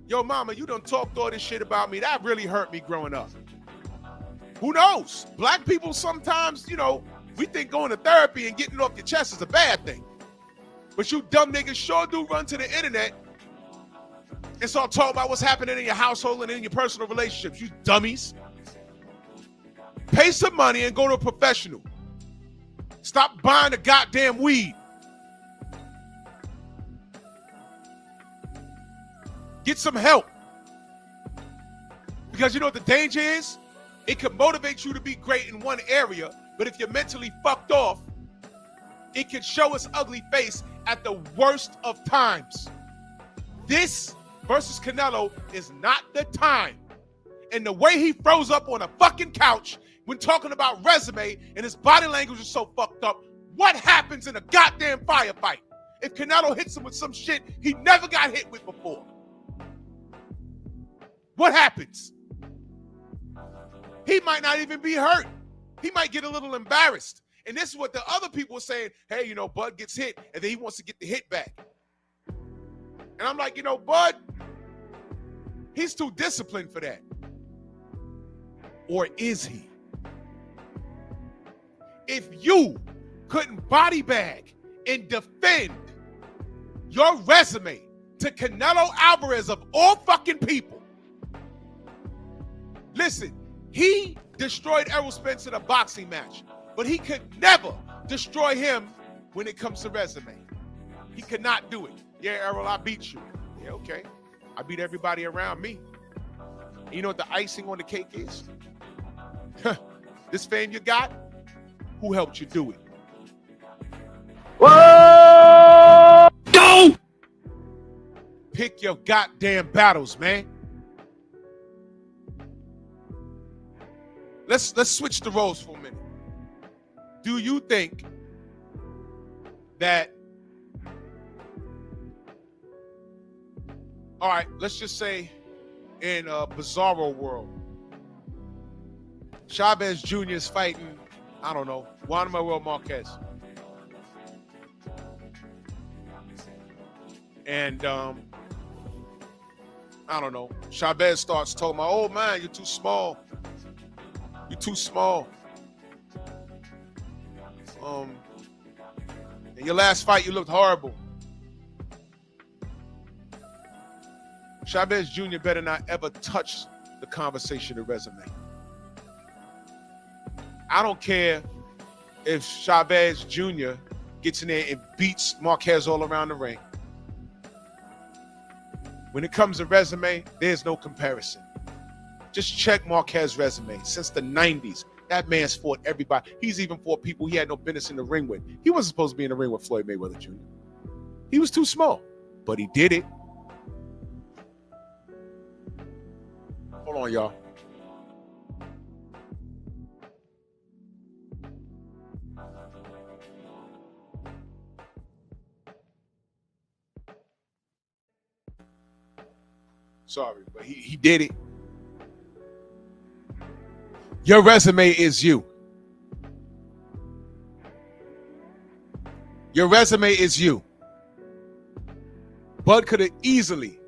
E: Yo, mama, you done talked all this shit about me. That really hurt me growing up. Who knows? Black people sometimes, you know, we think going to therapy and getting it off your chest is a bad thing. But you dumb niggas sure do run to the internet and start talking about what's happening in your household and in your personal relationships. You dummies. Pay some money and go to a professional. Stop buying the goddamn weed. Get some help. Because you know what the danger is? It can motivate you to be great in one area, but if you're mentally fucked off, it can show its ugly face at the worst of times. This versus Canelo is not the time. And the way he froze up on a fucking couch when talking about resume and his body language is so fucked up, what happens in a goddamn firefight if Canelo hits him with some shit he never got hit with before? What happens? He might not even be hurt. He might get a little embarrassed. And this is what the other people are saying. Hey, you know, Bud gets hit, and then he wants to get the hit back. And I'm like, you know, Bud, he's too disciplined for that. Or is he? If you couldn't body bag and defend your resume to Canelo Alvarez of all fucking people, listen, he destroyed Errol Spence in a boxing match, but he could never destroy him when it comes to resume. He could not do it. Yeah, Errol, I beat you. Yeah, okay. I beat everybody around me. And you know what the icing on the cake is? This fame you got, who helped you do it?
F: Whoa! Go!
E: Pick your goddamn battles, man. Let's switch the roles for a minute. Do you think that, all right, let's just say in a bizarro world, Chavez Jr. is fighting, I don't know, Juan Manuel Marquez. And I don't know, Chavez starts talking about, oh man, you're too small. You're too small. In your last fight, you looked horrible. Chavez Jr. better not ever touch the conversation of resume. I don't care if Chavez Jr. gets in there and beats Marquez all around the ring. When it comes to resume, there's no comparison. Just check Marquez's resume. Since the 90s, that man's fought everybody. He's even fought people he had no business in the ring with. He wasn't supposed to be in the ring with Floyd Mayweather Jr. He was too small, but he did it. Hold on, y'all. Sorry, but he did it. Your resume is you. Your resume is you. Bud could have easily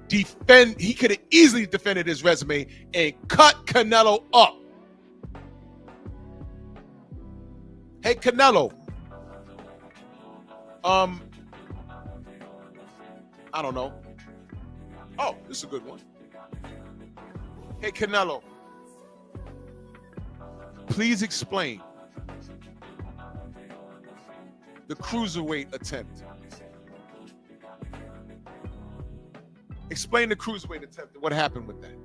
E: defended his resume and cut Canelo up. Hey, Canelo. I don't know. Oh, this is a good one. Hey, Canelo. Please explain the cruiserweight attempt. Explain the cruiserweight attempt and what happened with that.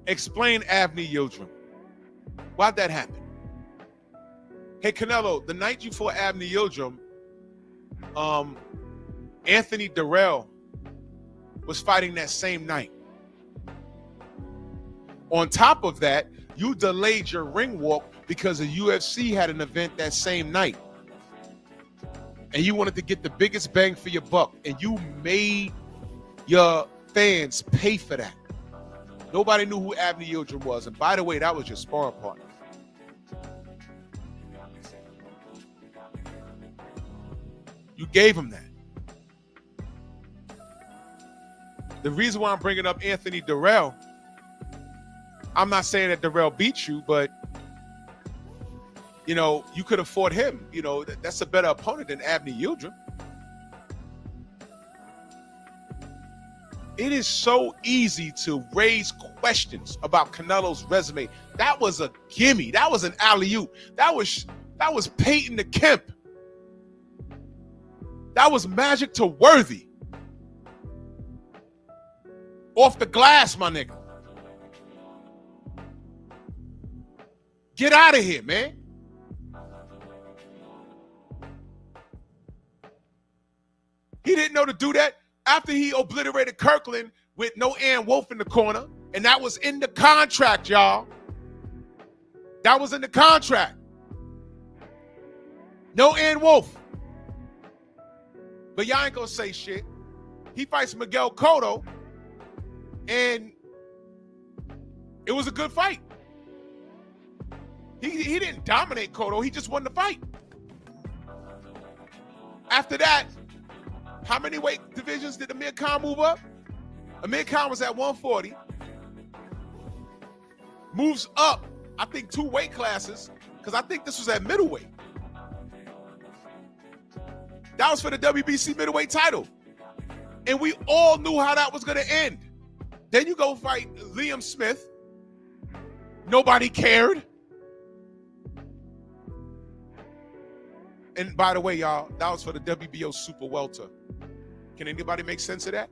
E: Explain Avni Yildirim. Why'd that happen? Hey, Canelo, the night you fought Avni Yildirim, Anthony Durrell was fighting that same night. On top of that, you delayed your ring walk because the UFC had an event that same night. And you wanted to get the biggest bang for your buck. And you made your fans pay for that. Nobody knew who Avni Yildirim was. And by the way, that was your sparring partner. You gave him that. The reason why I'm bringing up Anthony Durrell, I'm not saying that Durrell beat you, but, you know, you could have fought him. You know, that's a better opponent than Avni Yildirim. It is so easy to raise questions about Canelo's resume. That was a gimme. That was an alley-oop. That was Peyton to Kemp. That was magic to Worthy. Off the glass, my nigga. Get out of here, man. He didn't know to do that after he obliterated Kirkland with no Ann Wolf in the corner. And that was in the contract, y'all. That was in the contract. No Ann Wolf. But y'all ain't gonna say shit. He fights Miguel Cotto, and it was a good fight. He didn't dominate Cotto, he just won the fight. After that, how many weight divisions did Amir Khan move up? Amir Khan was at 140. Moves up, I think, 2 weight classes, because I think this was at middleweight. That was for the WBC middleweight title. And we all knew how that was going to end. Then you go fight Liam Smith. Nobody cared. And by the way, y'all, that was for the WBO Super Welter. Can anybody make sense of that?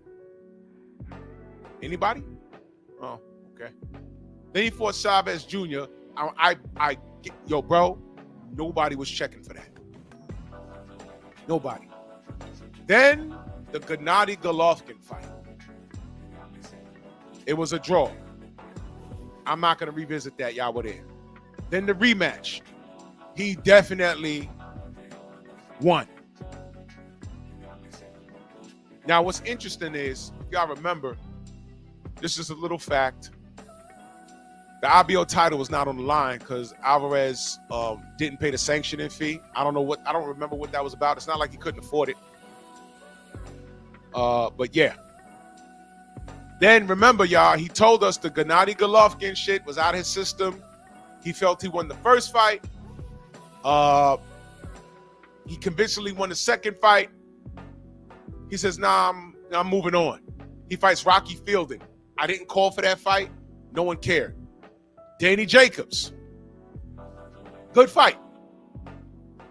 E: Anybody? Oh, okay. Then he fought Chavez Jr. Yo, bro, nobody was checking for that. Nobody. Then the Gennady Golovkin fight. It was a draw. I'm not going to revisit that. Y'all were there. Then the rematch. He definitely won. Now, what's interesting is, y'all remember, this is a little fact. The IBO title was not on the line because Alvarez didn't pay the sanctioning fee. I don't remember what that was about. It's not like he couldn't afford it. But yeah. Then remember, y'all, he told us the Gennady Golovkin shit was out of his system. He felt he won the first fight. He convincingly won the second fight. He says, nah, I'm moving on. He fights Rocky Fielding. I didn't call for that fight. No one cared. Danny Jacobs. Good fight.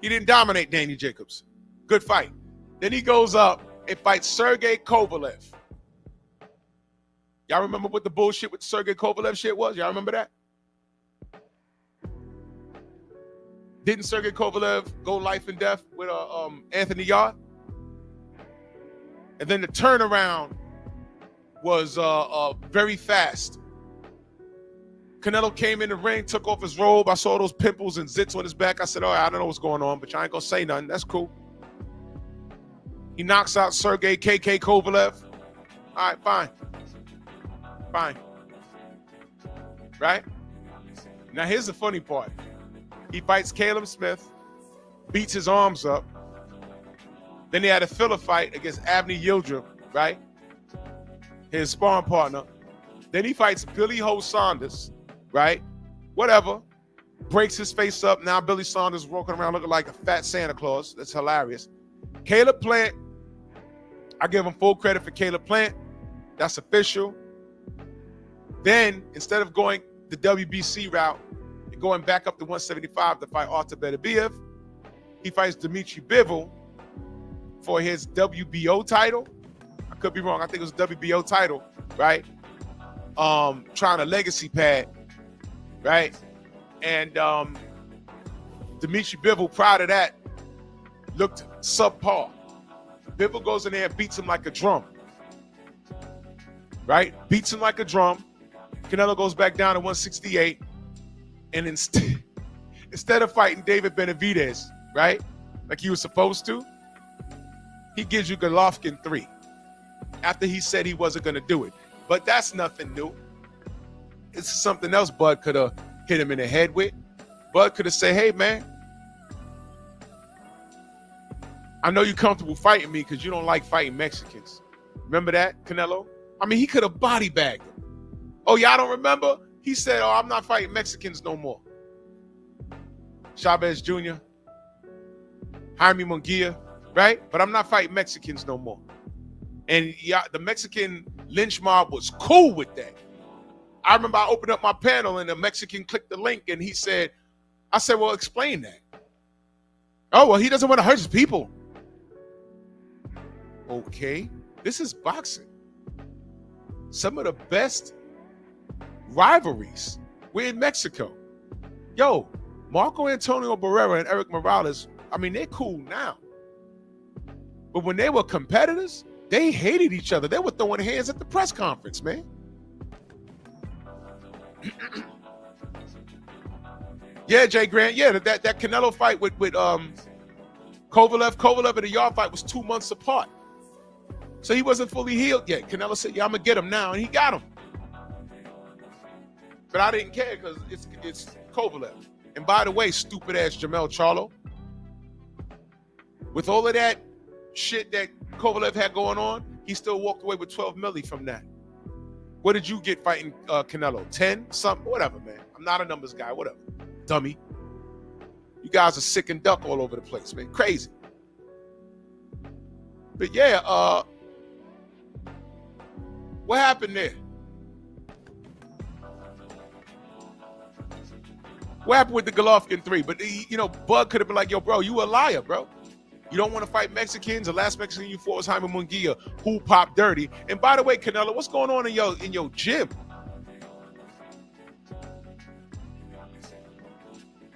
E: He didn't dominate Danny Jacobs. Good fight. Then he goes up and fights Sergey Kovalev. Y'all remember what the bullshit with Sergey Kovalev shit was? Y'all remember that? Didn't Sergey Kovalev go life and death with Anthony Yarde? And then the turnaround was very fast. Canelo came in the ring, took off his robe. I saw those pimples and zits on his back. I said, all right, I don't know what's going on, but y'all ain't gonna say nothing. That's cool. He knocks out Sergey KK Kovalev. All right, fine. Fine. Right? Now, here's the funny part. He fights Caleb Smith, beats his arms up. Then he had a filler fight against Abney Yildirim, right? His sparring partner. Then he fights Billy Ho Saunders, right? Whatever. Breaks his face up. Now Billy Saunders walking around looking like a fat Santa Claus. That's hilarious. Caleb Plant. I give him full credit for Caleb Plant. That's official. Then, instead of going the WBC route and going back up to 175 to fight Artur Beterbiev, he fights Dimitri Bivol for his WBO title. I could be wrong. I think it was a WBO title, right? Trying a legacy pad, right? And Dimitri Bivol, prior to that, looked subpar. Bivol goes in there and beats him like a drum, right? Beats him like a drum. Canelo goes back down to 168, and instead of fighting David Benavidez, right, like he was supposed to, he gives you Golovkin 3 after he said he wasn't going to do it. But that's nothing new. It's something else Bud could have hit him in the head with. Bud could have said, hey, man, I know you're comfortable fighting me because you don't like fighting Mexicans. Remember that, Canelo? I mean, he could have body bagged him. Oh, y'all don't remember? He said, oh, I'm not fighting Mexicans no more. Chavez Jr., Jaime Munguia, right? But I'm not fighting Mexicans no more. And yeah, the Mexican lynch mob was cool with that. I remember I opened up my panel and the Mexican clicked the link and he said, I said, well, explain that. Oh, well, he doesn't want to hurt his people. Okay, this is boxing. Some of the best rivalries were in Mexico. Yo, Marco Antonio Barrera and Eric Morales, I mean, they're cool now. But when they were competitors, they hated each other. They were throwing hands at the press conference, man. Yeah, Jay Grant. Yeah, that Canelo fight with Kovalev and the Yarde fight was 2 months apart. So he wasn't fully healed yet. Canelo said, yeah, I'm going to get him now. And he got him. But I didn't care because it's Kovalev. And by the way, stupid ass Jamel Charlo, with all of that shit that Kovalev had going on, he still walked away with 12 milli from that. What did you get fighting Canelo? 10? Something? Whatever, man. I'm not a numbers guy. Whatever. Dummy. You guys are sick and duck all over the place, man. Crazy. But yeah, what happened there? What happened with the Golovkin 3? But, you know, Bud could have been like, yo, bro, you a liar, bro. You don't want to fight Mexicans. The last Mexican you fought was Jaime Munguia, who popped dirty. And by the way, Canelo, what's going on in your gym?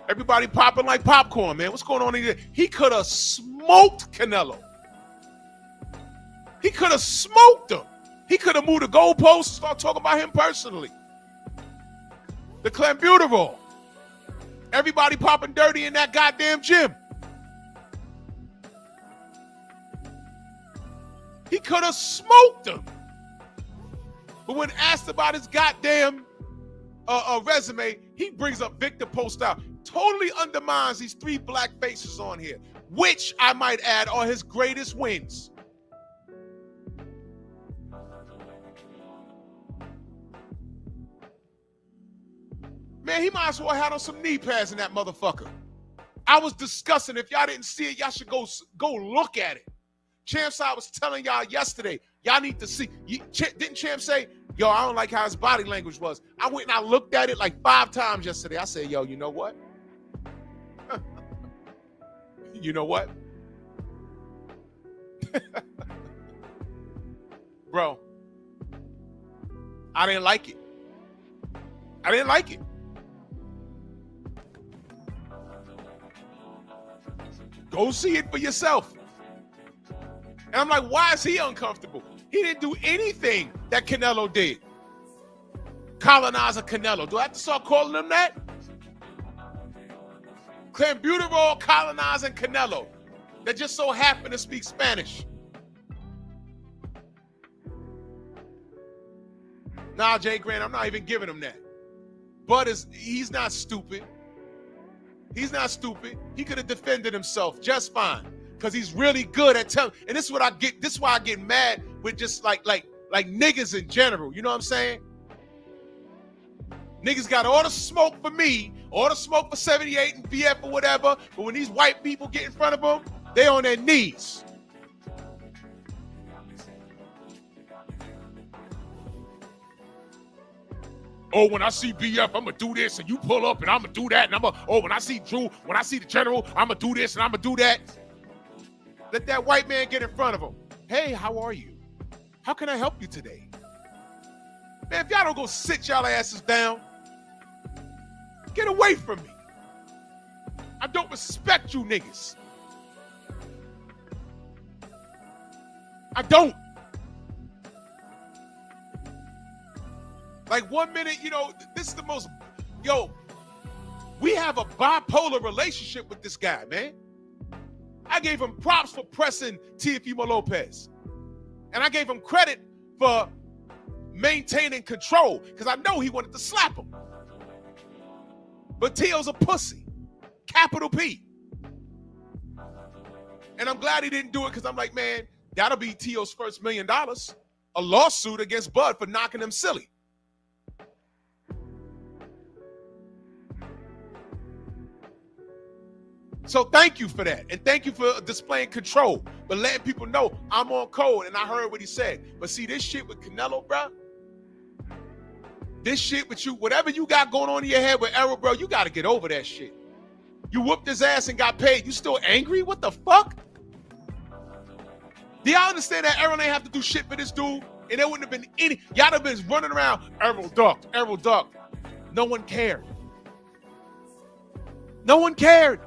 E: Everybody popping like popcorn, man. What's going on in there? He could have smoked Canelo. He could have smoked him. He could have moved the goalposts and start talking about him personally. The clenbuterol. Everybody popping dirty in that goddamn gym. He could have smoked him. But when asked about his goddamn resume, he brings up Victor Postol. Totally undermines these 3 black faces on here, which I might add are his greatest wins. Man, he might as well have on some knee pads in that motherfucker. I was discussing. If y'all didn't see it, y'all should go look at it. Champ I was telling y'all yesterday, y'all need to see. Didn't Champ say, yo, I don't like how his body language was? I went and I looked at it like 5 times yesterday. I said, yo, you know what? You know what? Bro, I didn't like it. I didn't like it. Go see it for yourself. And I'm like, why is he uncomfortable? He didn't do anything that Canelo did. Colonizer Canelo. Do I have to start calling him that? Clenbuterol colonizing Canelo that just so happened to speak Spanish. Nah, Jay Grant, I'm not even giving him that. But he's not stupid. He's not stupid. He could have defended himself just fine because he's really good at telling. And this is what I get. This is why I get mad with just like niggas in general. You know what I'm saying? Niggas got all the smoke for me, all the smoke for 78 and BF or whatever. But when these white people get in front of them, they on their knees. Oh, when I see BF, I'm going to do this, and you pull up, and I'm going to do that, and when I see Drew, when I see the general, I'm going to do this, and I'm going to do that. Let that white man get in front of him. Hey, how are you? How can I help you today? Man, if y'all don't go sit y'all asses down, get away from me. I don't respect you niggas. I don't. Like 1 minute, this is the most, we have a bipolar relationship with this guy, man. I gave him props for pressing Teofimo Lopez. And I gave him credit for maintaining control because I know he wanted to slap him. But Teo's a pussy, capital P. And I'm glad he didn't do it because I'm like, man, that'll be Teo's first $1 million, a lawsuit against Bud for knocking him silly. So thank you for that. And thank you for displaying control, but letting people know I'm on code. And I heard what he said. But see, this shit with Canelo, bro, this shit with you, whatever you got going on in your head with Errol, bro, you got to get over that shit. You whooped his ass and got paid. You still angry? What the fuck? Do y'all understand that Errol ain't have to do shit for this dude? And there wouldn't have been any. Y'all have been running around, Errol ducked, Errol ducked. No one cared. No one cared.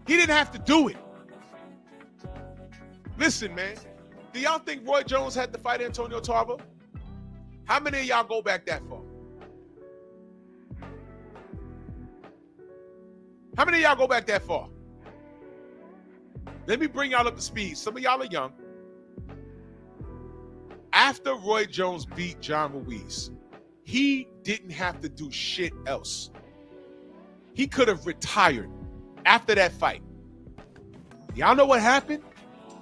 E: He didn't have to do it. Listen, man. Do y'all think Roy Jones had to fight Antonio Tarver? How many of y'all go back that far? How many of y'all go back that far? Let me bring y'all up to speed. Some of y'all are young. After Roy Jones beat John Ruiz, he didn't have to do shit else. He could have retired after that fight. Y'all know what happened?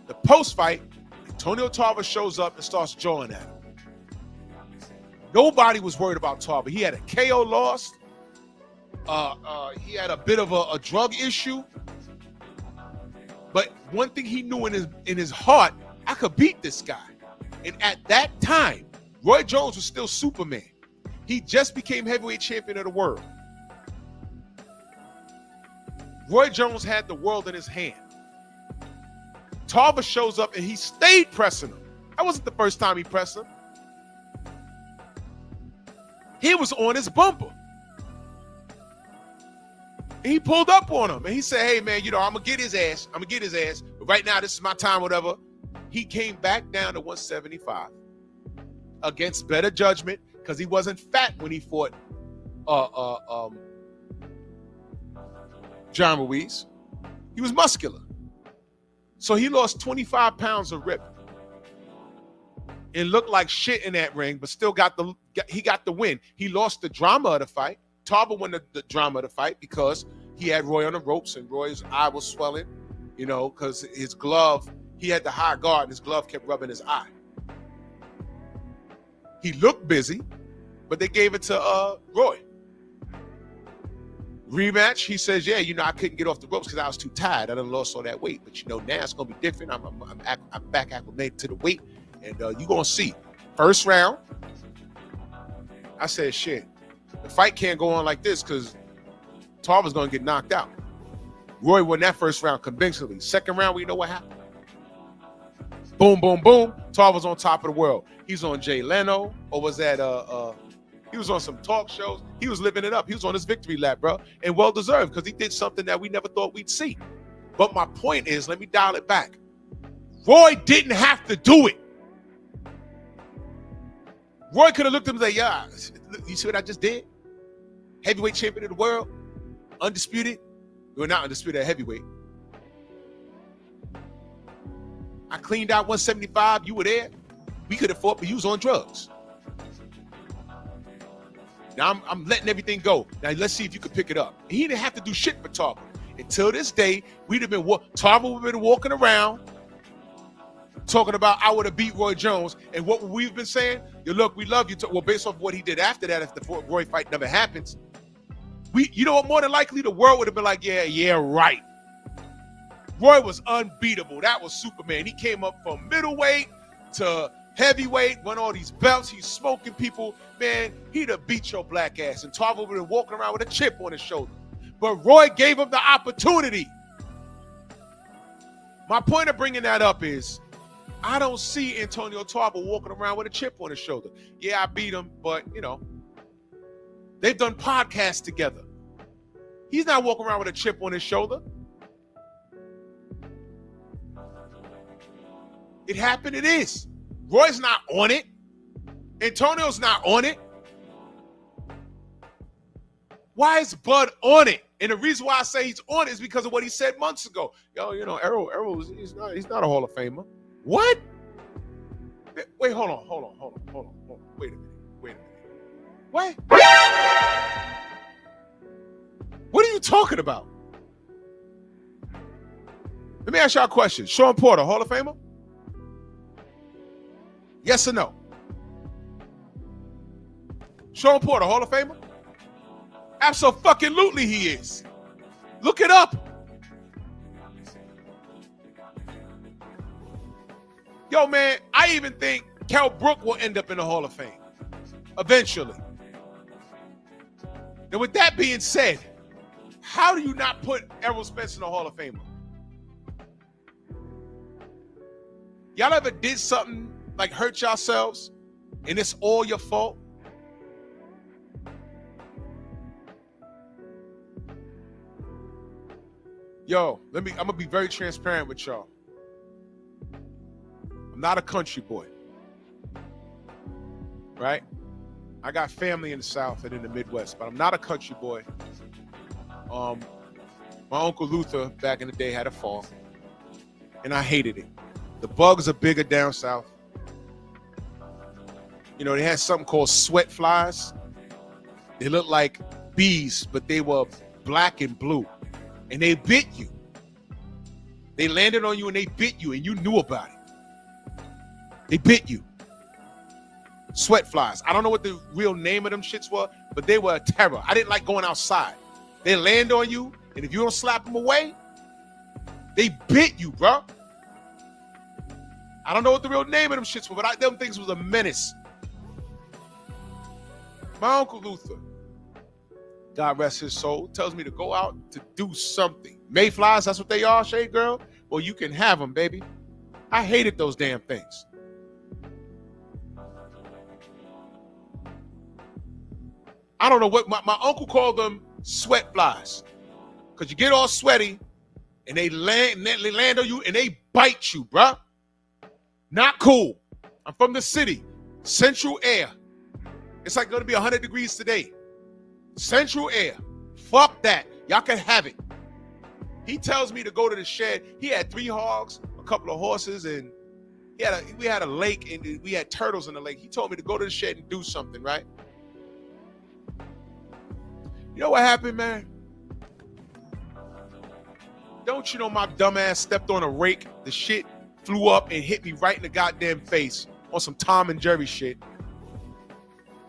E: The post-fight, Antonio Tarver shows up and starts jawing at him. Nobody was worried about Tarver. He had a KO loss. He had a bit of a drug issue. But one thing he knew in his heart, I could beat this guy. And at that time, Roy Jones was still Superman. He just became heavyweight champion of the world. Roy Jones had the world in his hand. Tarver shows up and he stayed pressing him. That wasn't the first time he pressed him. He was on his bumper. And he pulled up on him and he said, hey man, I'm gonna get his ass. But right now, this is my time, whatever. He came back down to 175 against better judgment because he wasn't fat when he fought John Ruiz. He was muscular. So he lost 25 pounds of rip. It looked like shit in that ring, but still got the win. He lost the drama of the fight. Tarver won the drama of the fight because he had Roy on the ropes and Roy's eye was swelling, because his glove, he had the high guard and his glove kept rubbing his eye. He looked busy, but they gave it to Roy. Rematch, he says, yeah, I couldn't get off the ropes because I was too tired. I done lost all that weight. But now it's going to be different. I'm back acclimated to the weight. And you're going to see. First round, I said, shit, the fight can't go on like this because Tarver's going to get knocked out. Roy won that first round convincingly. Second round, we know what happened. Boom, boom, boom. Tarver's on top of the world. He's on Jay Leno, or was that He was on some talk shows. He was living it up. He was on his victory lap, bro, and well deserved because he did something that we never thought we'd see. But my point is, let me dial it back. Roy didn't have to do it. Roy could have looked at him and said, yeah, you see what I just did? Heavyweight champion of the world, undisputed. We're not undisputed at heavyweight. I cleaned out 175. You were there. We could have fought, but you was on drugs. Now I'm letting everything go. Now let's see if you can pick it up. He didn't have to do shit for Tarver. Until this day, we'd have been Tarver would have been walking around talking about I would have beat Roy Jones. And what we've been saying, you look, we love you. Well, based off what he did after that, if the Roy fight never happens, you know what? More than likely, the world would have been like, yeah, right. Roy was unbeatable. That was Superman. He came up from middleweight to heavyweight, won all these belts. He's smoking people. Man, he'd have beat your black ass. And Tarver would have been walking around with a chip on his shoulder. But Roy gave him the opportunity. My point of bringing that up is I don't see Antonio Tarver walking around with a chip on his shoulder. Yeah, I beat him, but, they've done podcasts together. He's not walking around with a chip on his shoulder. It happened, it is. Roy's not on it. Antonio's not on it. Why is Bud on it? And the reason why I say he's on it is because of what he said months ago. Errol, he's not a Hall of Famer. What? Wait, hold on. Wait a minute. What? What are you talking about? Let me ask y'all a question. Sean Porter, Hall of Famer? Yes or no? Sean Porter, Hall of Famer? Absolutely he is. Look it up. Yo, man, I even think Kell Brook will end up in the Hall of Fame eventually. And with that being said, how do you not put Errol Spence in the Hall of Fame? Y'all ever did something like hurt yourselves and it's all your fault? Yo, I'm gonna be very transparent with y'all. I'm not a country boy, right? I got family in the South and in the Midwest, but I'm not a country boy. My Uncle Luther back in the day had a farm, and I hated it. The bugs are bigger down south. They had something called sweat flies. They looked like bees, but they were black and blue. And they bit you. They landed on you and they bit you, and you knew about it. They bit you. Sweat flies. I don't know what the real name of them shits were, but they were a terror. I didn't like going outside. They land on you, and if you don't slap them away, they bit you, bro. I don't know what the real name of them shits were, but them things was a menace. My Uncle Luther, God rest his soul, tells me to go out to do something. Mayflies, that's what they are, Shade Girl? Well, you can have them, baby. I hated those damn things. I don't know what, my uncle called them sweat flies. Because you get all sweaty, and they land on you, and they bite you, bruh. Not cool. I'm from the city. Central air. It's like going to be 100 degrees today. Central air. Fuck that. Y'all can have it. He tells me to go to the shed. He had 3 hogs, a couple of horses, and we had a lake, and we had turtles in the lake. He told me to go to the shed and do something, right? You know what happened, man? Don't you know my dumb ass stepped on a rake? The shit flew up and hit me right in the goddamn face on some Tom and Jerry shit.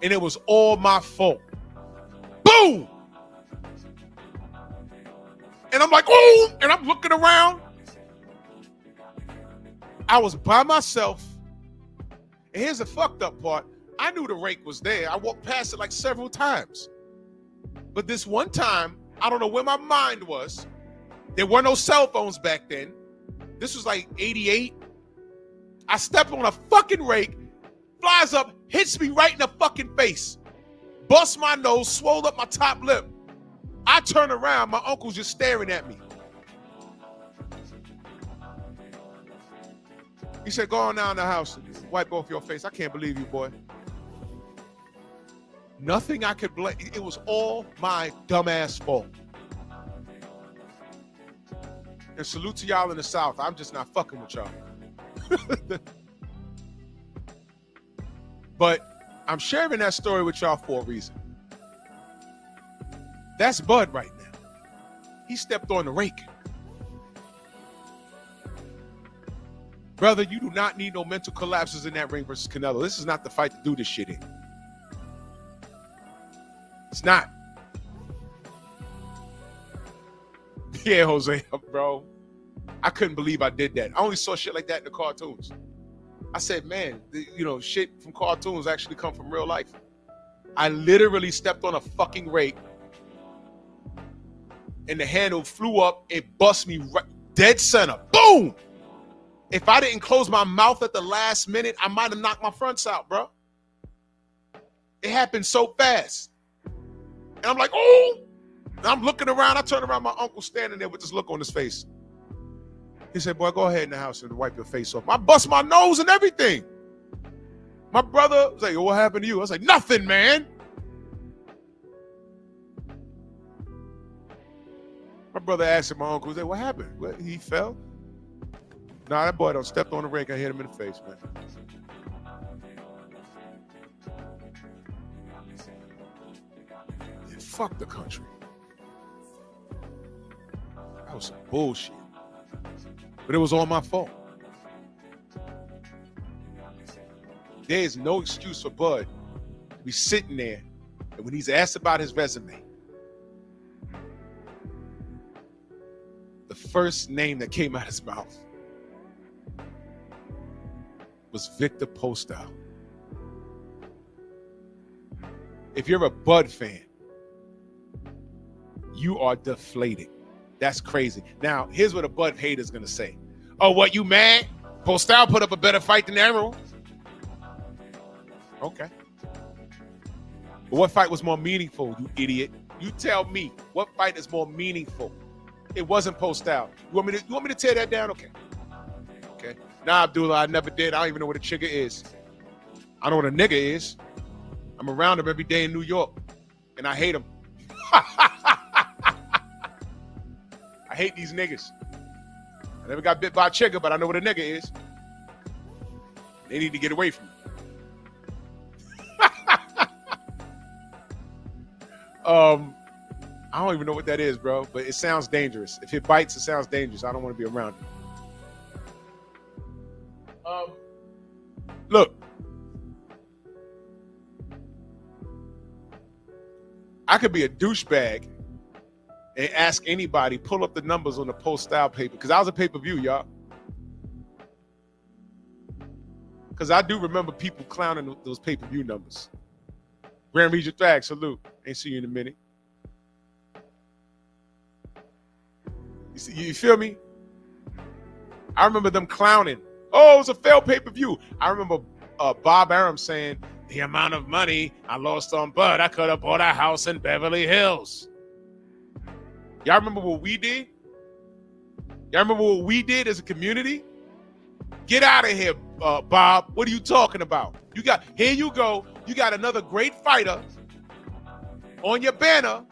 E: And it was all my fault. Boom! And I'm like, oh! And I'm looking around. I was by myself. And here's the fucked up part. I knew the rake was there. I walked past it like several times. But this one time, I don't know where my mind was. There were no cell phones back then. This was like 88. I stepped on a fucking rake, flies up, hits me right in the fucking face. bust my nose, swole up my top lip. I turn around, my uncle's just staring at me. He said, go on down the house and wipe off your face. I can't believe you, boy. Nothing I could blame. It was all my dumbass fault. And salute to y'all in the South. I'm just not fucking with y'all. But I'm sharing that story with y'all for a reason. That's Bud right now. He stepped on the rake. Brother, you do not need no mental collapses in that ring versus Canelo. This is not the fight to do this shit in. It's not. Yeah, Jose, bro. I couldn't believe I did that. I only saw shit like that in the cartoons. I said, man, shit from cartoons actually come from real life. I literally stepped on a fucking rake and the handle flew up and bust me right, dead center. Boom! If I didn't close my mouth at the last minute, I might have knocked my fronts out, bro. It happened so fast. And I'm like, oh! And I'm looking around. I turn around, my uncle standing there with this look on his face. He said, boy, go ahead in the house and wipe your face off. I bust my nose and everything. My brother was like, what happened to you? I was like, nothing, man. My brother asked my uncle, he said, what happened? What, he fell? Nah, that boy don't step on the rake. I hit him in the face, man. Yeah, fuck the country. That was some bullshit. But it was all my fault. There is no excuse for Bud to be sitting there and when he's asked about his resume, the first name that came out of his mouth was Victor Postol. If you're a Bud fan, you are deflated. That's crazy. Now, here's what a Bud hater's gonna say. Oh, what, you mad? Postol put up a better fight than Errol. Okay. But what fight was more meaningful, you idiot? You tell me, what fight is more meaningful? It wasn't Postol. You want me to tear that down? Okay. Okay. Nah, Abdullah, I never did. I don't even know what a chigga is. I know what a nigga is. I'm around him every day in New York, and I hate him. I hate these niggas. I never got bit by a chigga, but I know what a nigga is. They need to get away from me. I don't even know what that is, bro, but it sounds dangerous. If it bites, it sounds dangerous. I don't want to be around it. Look. I could be a douchebag and ask anybody, pull up the numbers on the Postol paper, because I was a pay-per-view, y'all. Because I do remember people clowning those pay-per-view numbers. Grand Regent Thag, salute. Ain't see you in a minute. You feel me? I remember them clowning. Oh, it was a failed pay-per-view. I remember Bob Arum saying, the amount of money I lost on Bud, I could have bought a house in Beverly Hills. Y'all remember what we did? Y'all remember what we did as a community? Get out of here, Bob. What are you talking about? Here you go. You got another great fighter on your banner,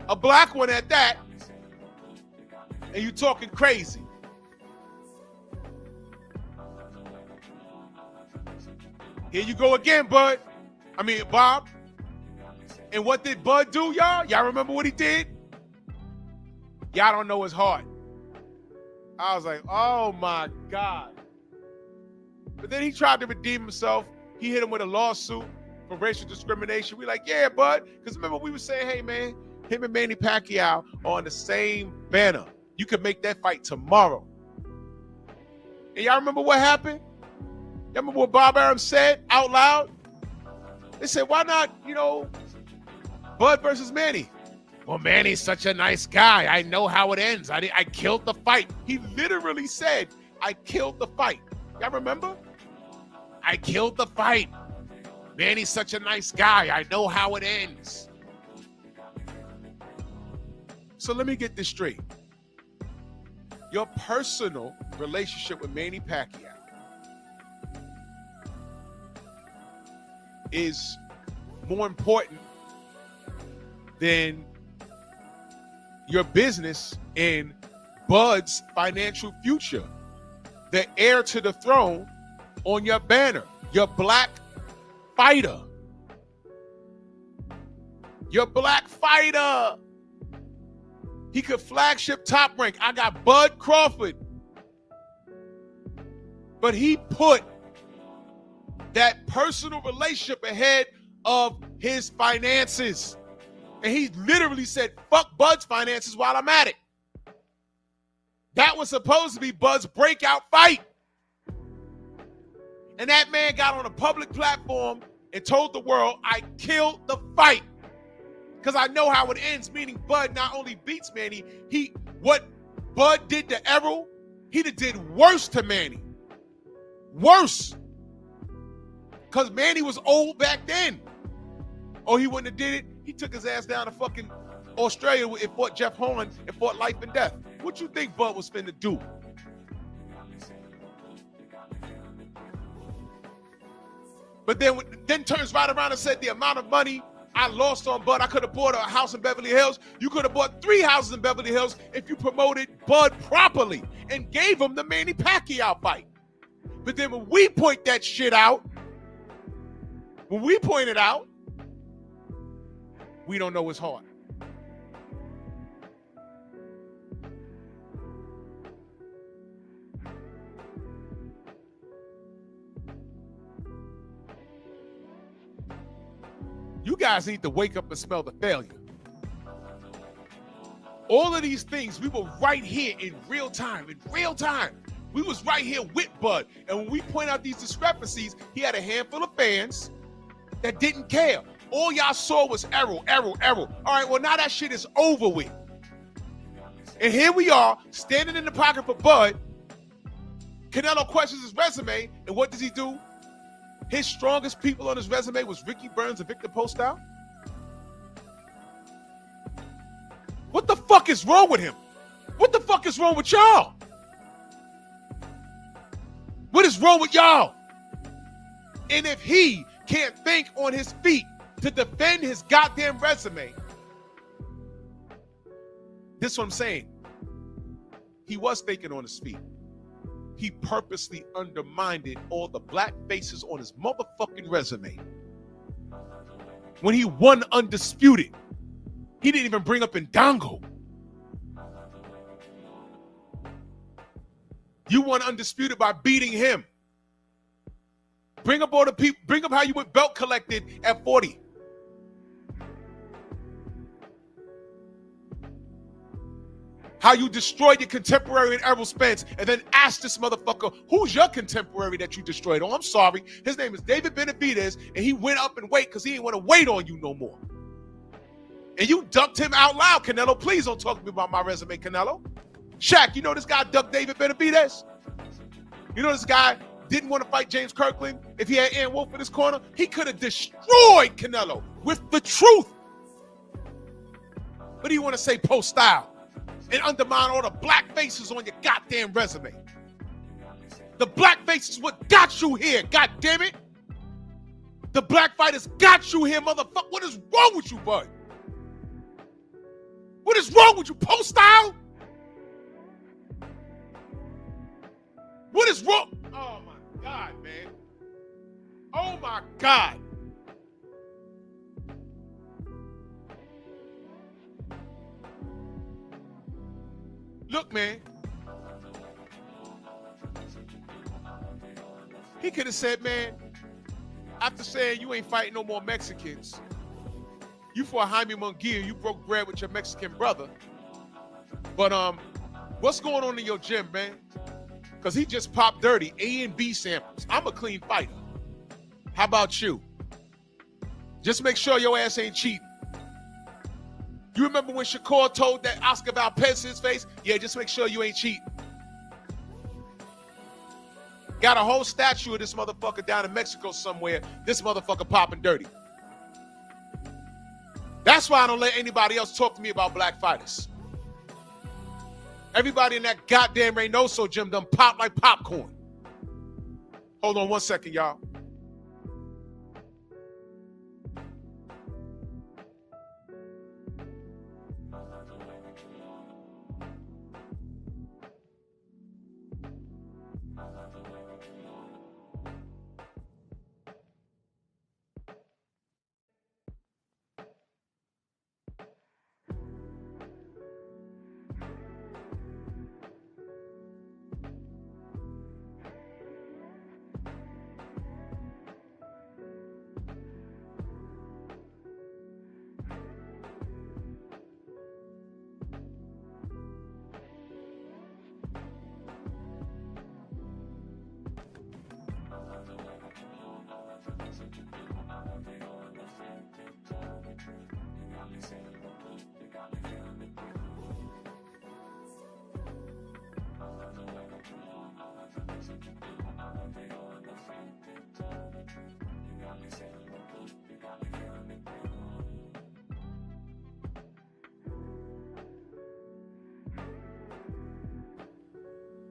E: a black one at that, and you talking crazy. Here you go again, Bob. And what did Bud do, y'all? Y'all remember what he did? Y'all don't know his heart. I was like, oh my God. But then he tried to redeem himself. He hit him with a lawsuit for racial discrimination. We like, yeah, Bud. Because remember we were saying, hey, man, him and Manny Pacquiao are on the same banner. You could make that fight tomorrow. And y'all remember what happened? Y'all remember what Bob Arum said out loud? They said, why not, Bud versus Manny? Well, Manny's such a nice guy. I know how it ends. I killed the fight. He literally said, I killed the fight. Y'all remember? I killed the fight. Manny's such a nice guy. I know how it ends. So let me get this straight. Your personal relationship with Manny Pacquiao is more important than your business and Bud's financial future, the heir to the throne on your banner, your black fighter. Your black fighter. He could flagship Top Rank. I got Bud Crawford. But he put that personal relationship ahead of his finances. And he literally said, fuck Bud's finances while I'm at it. That was supposed to be Bud's breakout fight. And that man got on a public platform and told the world, I killed the fight. Because I know how it ends, meaning Bud not only beats Manny, what Bud did to Errol, he did worse to Manny. Worse. Because Manny was old back then. Oh, he wouldn't have did it? He took his ass down to fucking Australia and fought Jeff Horn and fought life and death. What you think Bud was finna do? But then turns right around and said the amount of money I lost on Bud, I could have bought a house in Beverly Hills. You could have bought 3 houses in Beverly Hills if you promoted Bud properly and gave him the Manny Pacquiao fight. But then when we point that shit out, we don't know his heart. You guys need to wake up and smell the failure. All of these things, we were right here in real time. We was right here with Bud. And when we point out these discrepancies, he had a handful of fans that didn't care. All y'all saw was Errol. All right, well, now that shit is over with. And here we are, standing in the pocket for Bud. Canelo questions his resume, and what does he do? His strongest people on his resume was Ricky Burns and Victor Postol. What the fuck is wrong with him? What the fuck is wrong with y'all? What is wrong with y'all? And if he can't think on his feet to defend his goddamn resume, this is what I'm saying. He was thinking on his feet. He purposely undermined all the black faces on his motherfucking resume. When he won undisputed, he didn't even bring up Ndongo. You won undisputed by beating him. Bring up all the people. Bring up how you went belt collected at 40. How you destroyed your contemporary in Errol Spence and then asked this motherfucker, who's your contemporary that you destroyed? Oh, I'm sorry. His name is David Benavidez, and he went up and wait because he didn't want to wait on you no more. And you ducked him out loud, Canelo. Please don't talk to me about my resume, Canelo. Shaq, you know this guy ducked David Benavidez? You know this guy didn't want to fight James Kirkland if he had Ian Wolf in his corner? He could have destroyed Canelo with the truth. But he want to say post-style and undermine all the black faces on your goddamn resume. The black face is what got you here, god damn it. The black fighters got you here, motherfucker. What is wrong with you, bud? What is wrong with you, post-style? What is wrong? Oh my God, man. Oh my God. Look, man. He could have said, man, after saying you ain't fighting no more Mexicans, you fought Jaime Munguia, you broke bread with your Mexican brother. But what's going on in your gym, man? Because he just popped dirty A and B samples. I'm a clean fighter. How about you? Just make sure your ass ain't cheating. You remember when Shakur told that Oscar Valdez his face? Yeah, just make sure you ain't cheating. Got a whole statue of this motherfucker down in Mexico somewhere. This motherfucker popping dirty. That's why I don't let anybody else talk to me about black fighters. Everybody in that goddamn Reynoso gym done pop like popcorn. Hold on one second, y'all.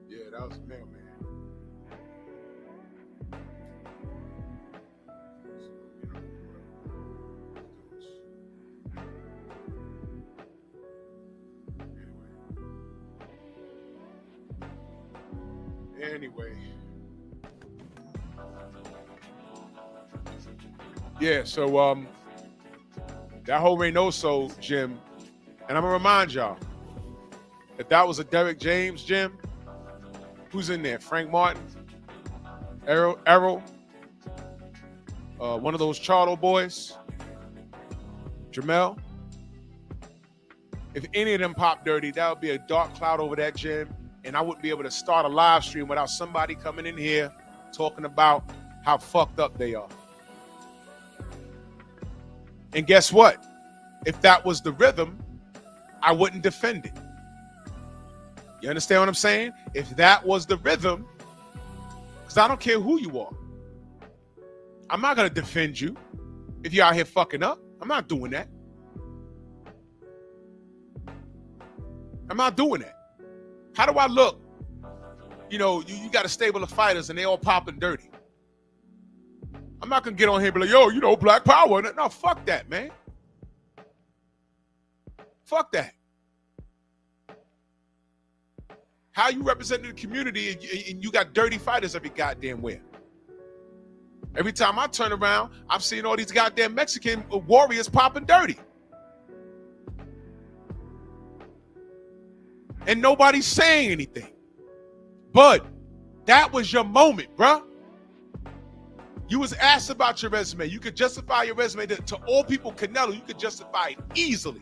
E: Yeah, that was mailman. Anyway. Yeah, so that whole Reynoso gym, and I'm gonna remind y'all, if that was a Derek James gym, who's in there? Frank Martin, Errol, one of those Charlo boys, Jamel. If any of them pop dirty, that would be a dark cloud over that gym, and I wouldn't be able to start a live stream without somebody coming in here talking about how fucked up they are. And guess what? If that was the rhythm, I wouldn't defend it. You understand what I'm saying? If that was the rhythm, because I don't care who you are. I'm not going to defend you if you're out here fucking up. I'm not doing that. I'm not doing that. How do I look? You know, you got a stable of fighters and they all popping dirty. I'm not going to get on here and be like, yo, you know, black power. No, fuck that, man. Fuck that. How you representing the community and you got dirty fighters every goddamn where? Every time I turn around, I'm seeing all these goddamn Mexican warriors popping dirty. And nobody's saying anything. But that was your moment, bruh. You was asked about your resume. You could justify your resume to all people. Canelo, you could justify it easily.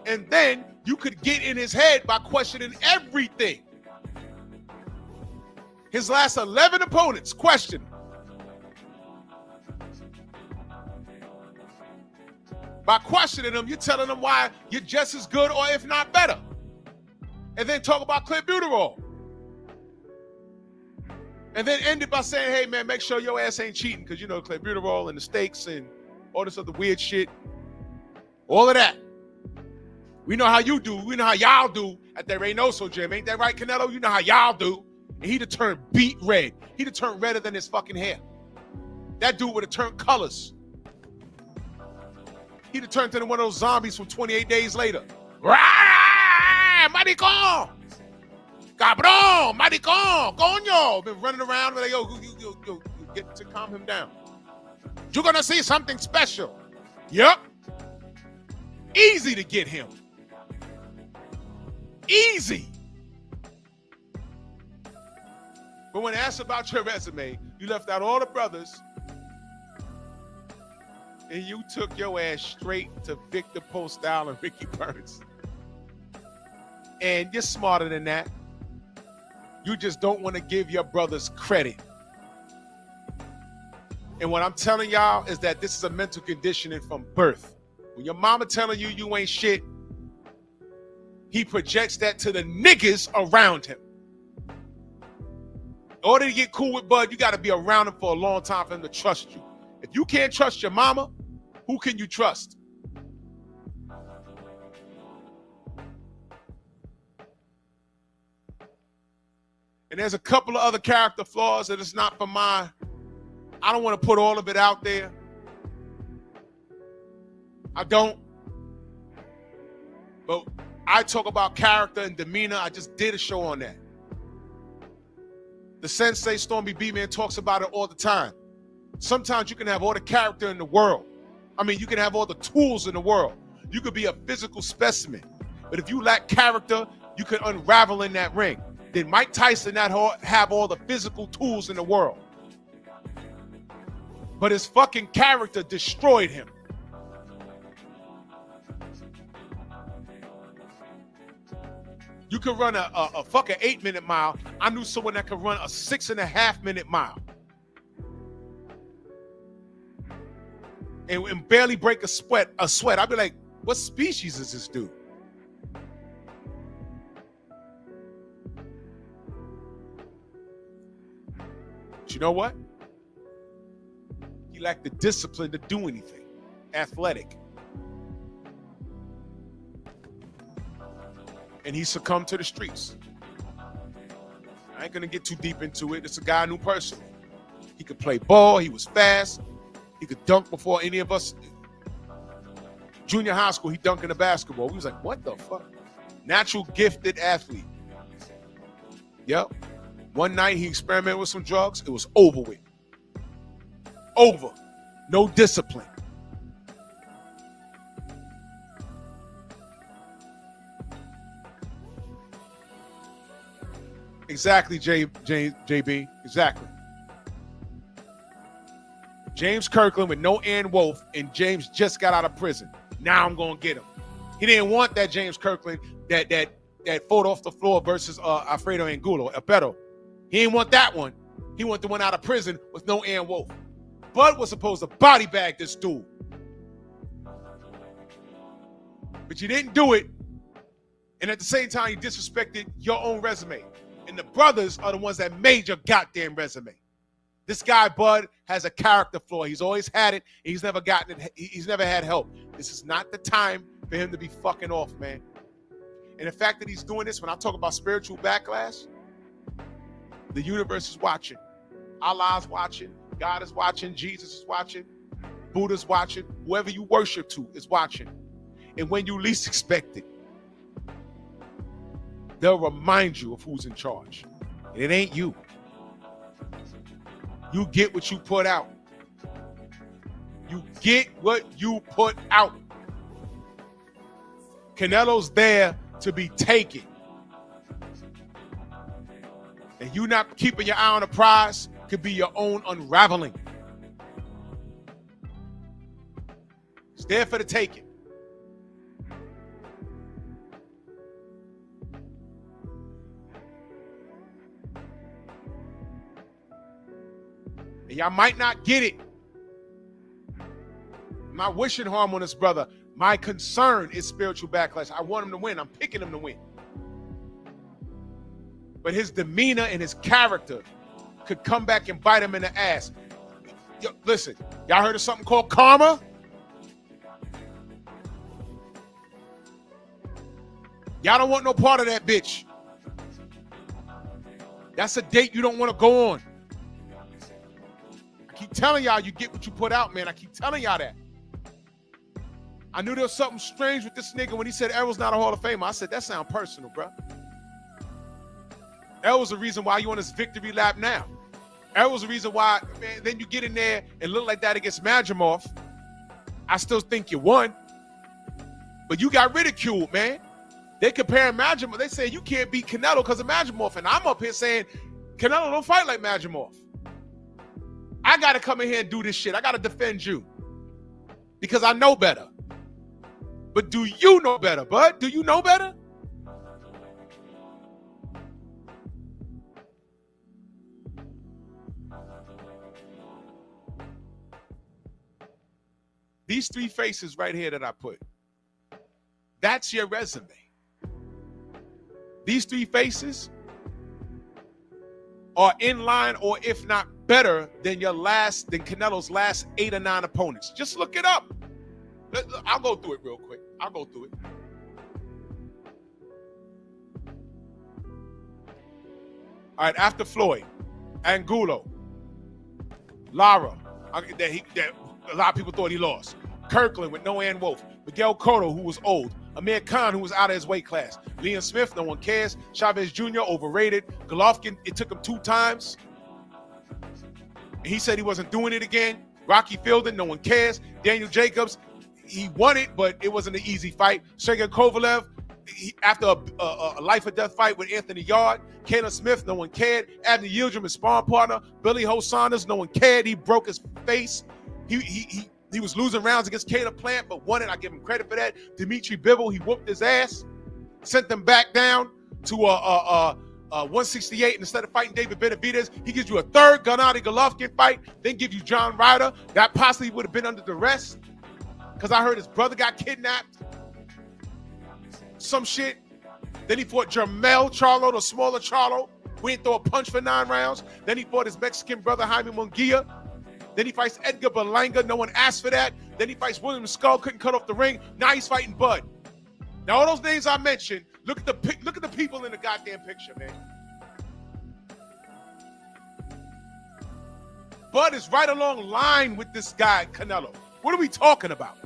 E: And then you could get in his head by questioning everything. His last 11 opponents questioned. By questioning them, you're telling them why you're just as good or if not better. And then talk about clenbuterol. And then end it by saying, hey, man, make sure your ass ain't cheating because, you know, clenbuterol and the steaks and all this other weird shit. All of that. We know how you do. We know how y'all do at that Reynoso gym. Ain't that right, Canelo? You know how y'all do. And he'd have turned beet red. He'd have turned redder than his fucking hair. That dude would have turned colors. He'd have turned into one of those zombies from 28 days later. Maricón! Cabrón! Maricón! Coño! Been running around like, yo, get to calm him down. You're gonna see something special. Yep. Easy to get him. Easy. But when asked about your resume, you left out all the brothers and you took your ass straight to Victor Postol and Ricky Burns. And you're smarter than that. You just don't want to give your brothers credit. And what I'm telling y'all is that this is a mental conditioning from birth. When your mama telling you you ain't shit, he projects that to the niggas around him. In order to get cool with Bud, you got to be around him for a long time for him to trust you. If you can't trust your mama, who can you trust? And there's a couple of other character flaws that it's not for my, I don't want to put all of it out there. I don't. But I talk about character and demeanor. I just did a show on that. The Sensei Stormy B-Man talks about it all the time. Sometimes you can have all the character in the world. I mean, you can have all the tools in the world. You could be a physical specimen. But if you lack character, you can unravel in that ring. Then Mike Tyson not have all the physical tools in the world. But his fucking character destroyed him. You could run a fucking 8-minute mile. I knew someone that could run a 6.5-minute mile. And barely break a sweat. I'd be like, what species is this dude? But you know what? He lacked the discipline to do anything. Athletic. And he succumbed to the streets. I ain't gonna get too deep into it. It's a guy I knew personally. He could play ball. He was fast. He could dunk before any of us. Junior high school, he dunked in the basketball. We was like, what the fuck? Natural gifted athlete. Yep. One night he experimented with some drugs. It was over with. Over. No discipline. Exactly, JB. Exactly. James Kirkland with no Ann Wolfe, and James just got out of prison. Now I'm gonna get him. He didn't want that James Kirkland that fought off the floor versus Alfredo Angulo, Alberto. He didn't want that one. He wanted the one out of prison with no Ann Wolfe. Bud was supposed to body bag this dude. But you didn't do it. And at the same time, you disrespected your own resume. And the brothers are the ones that made your goddamn resume. This guy, Bud, has a character flaw. He's always had it. And he's never gotten it. He's never had help. This is not the time for him to be fucking off, man. And the fact that he's doing this, when I talk about spiritual backlash, the universe is watching. Allah's watching. God is watching. Jesus is watching. Buddha's watching. Whoever you worship to is watching. And when you least expect it, they'll remind you of who's in charge. And it ain't you. You get what you put out. You get what you put out. Canelo's there to be taken. And you not keeping your eye on the prize could be your own unraveling. It's there for the taking. And y'all might not get it. I'm not wishing harm on this brother. My concern is spiritual backlash. I want him to win. I'm picking him to win. But his demeanor and his character could come back and bite him in the ass. Yo, listen, y'all heard of something called karma? Y'all don't want no part of that bitch. That's a date you don't want to go on. I keep telling y'all you get what you put out, man. I keep telling y'all that. I knew there was something strange with this nigga when he said Errol's not a Hall of Famer. I said, that sounds personal, bro. Errol's the reason why you on this victory lap now. Errol's the reason why, man, then you get in there and look like that against Madrimov. I still think you won. But you got ridiculed, man. They comparing Madrimov. They say you can't beat Canelo because of Madrimov. And I'm up here saying, Canelo don't fight like Madrimov. I got to come in here and do this shit. I got to defend you. Because I know better. But do you know better, bud? Do you know better? These three faces right here that I put, that's your resume. These three faces are in line, or if not better than Canelo's last 8 or 9 opponents. Just look it up. I'll go through it real quick. I'll go through it. All right, after Floyd, Angulo, Lara, that a lot of people thought he lost. Kirkland with no Ann Wolf. Miguel Cotto, who was old. Amir Khan, who was out of his weight class. Liam Smith, no one cares. Chavez Jr., overrated. Golovkin, it took him 2 times. He said he wasn't doing it again. Rocky Fielding, no one cares. Daniel Jacobs, he won it, but it wasn't an easy fight. Sergey Kovalev, after a life-or-death fight with Anthony Yard. Caleb Smith, no one cared. Abner Yildirim, his sparring partner. Billy Ho Saunders, no one cared. He broke his face. He was losing rounds against Caleb Plant, but won it. I give him credit for that. Dimitri Bivol, he whooped his ass, sent them back down to 168. And instead of fighting David Benavidez, he gives you a third Gennady Golovkin fight, then give you John Ryder. That possibly would have been under duress because I heard his brother got kidnapped. Some shit. Then he fought Jermell Charlo, the smaller Charlo. We didn't throw a punch for 9 rounds. Then he fought his Mexican brother, Jaime Munguia. Then he fights Edgar Berlanga. No one asked for that. Then he fights William Skull. Couldn't cut off the ring. Now he's fighting Bud. Now all those names I mentioned. Look at the people in the goddamn picture, man. Bud is right along line with this guy Canelo. What are we talking about?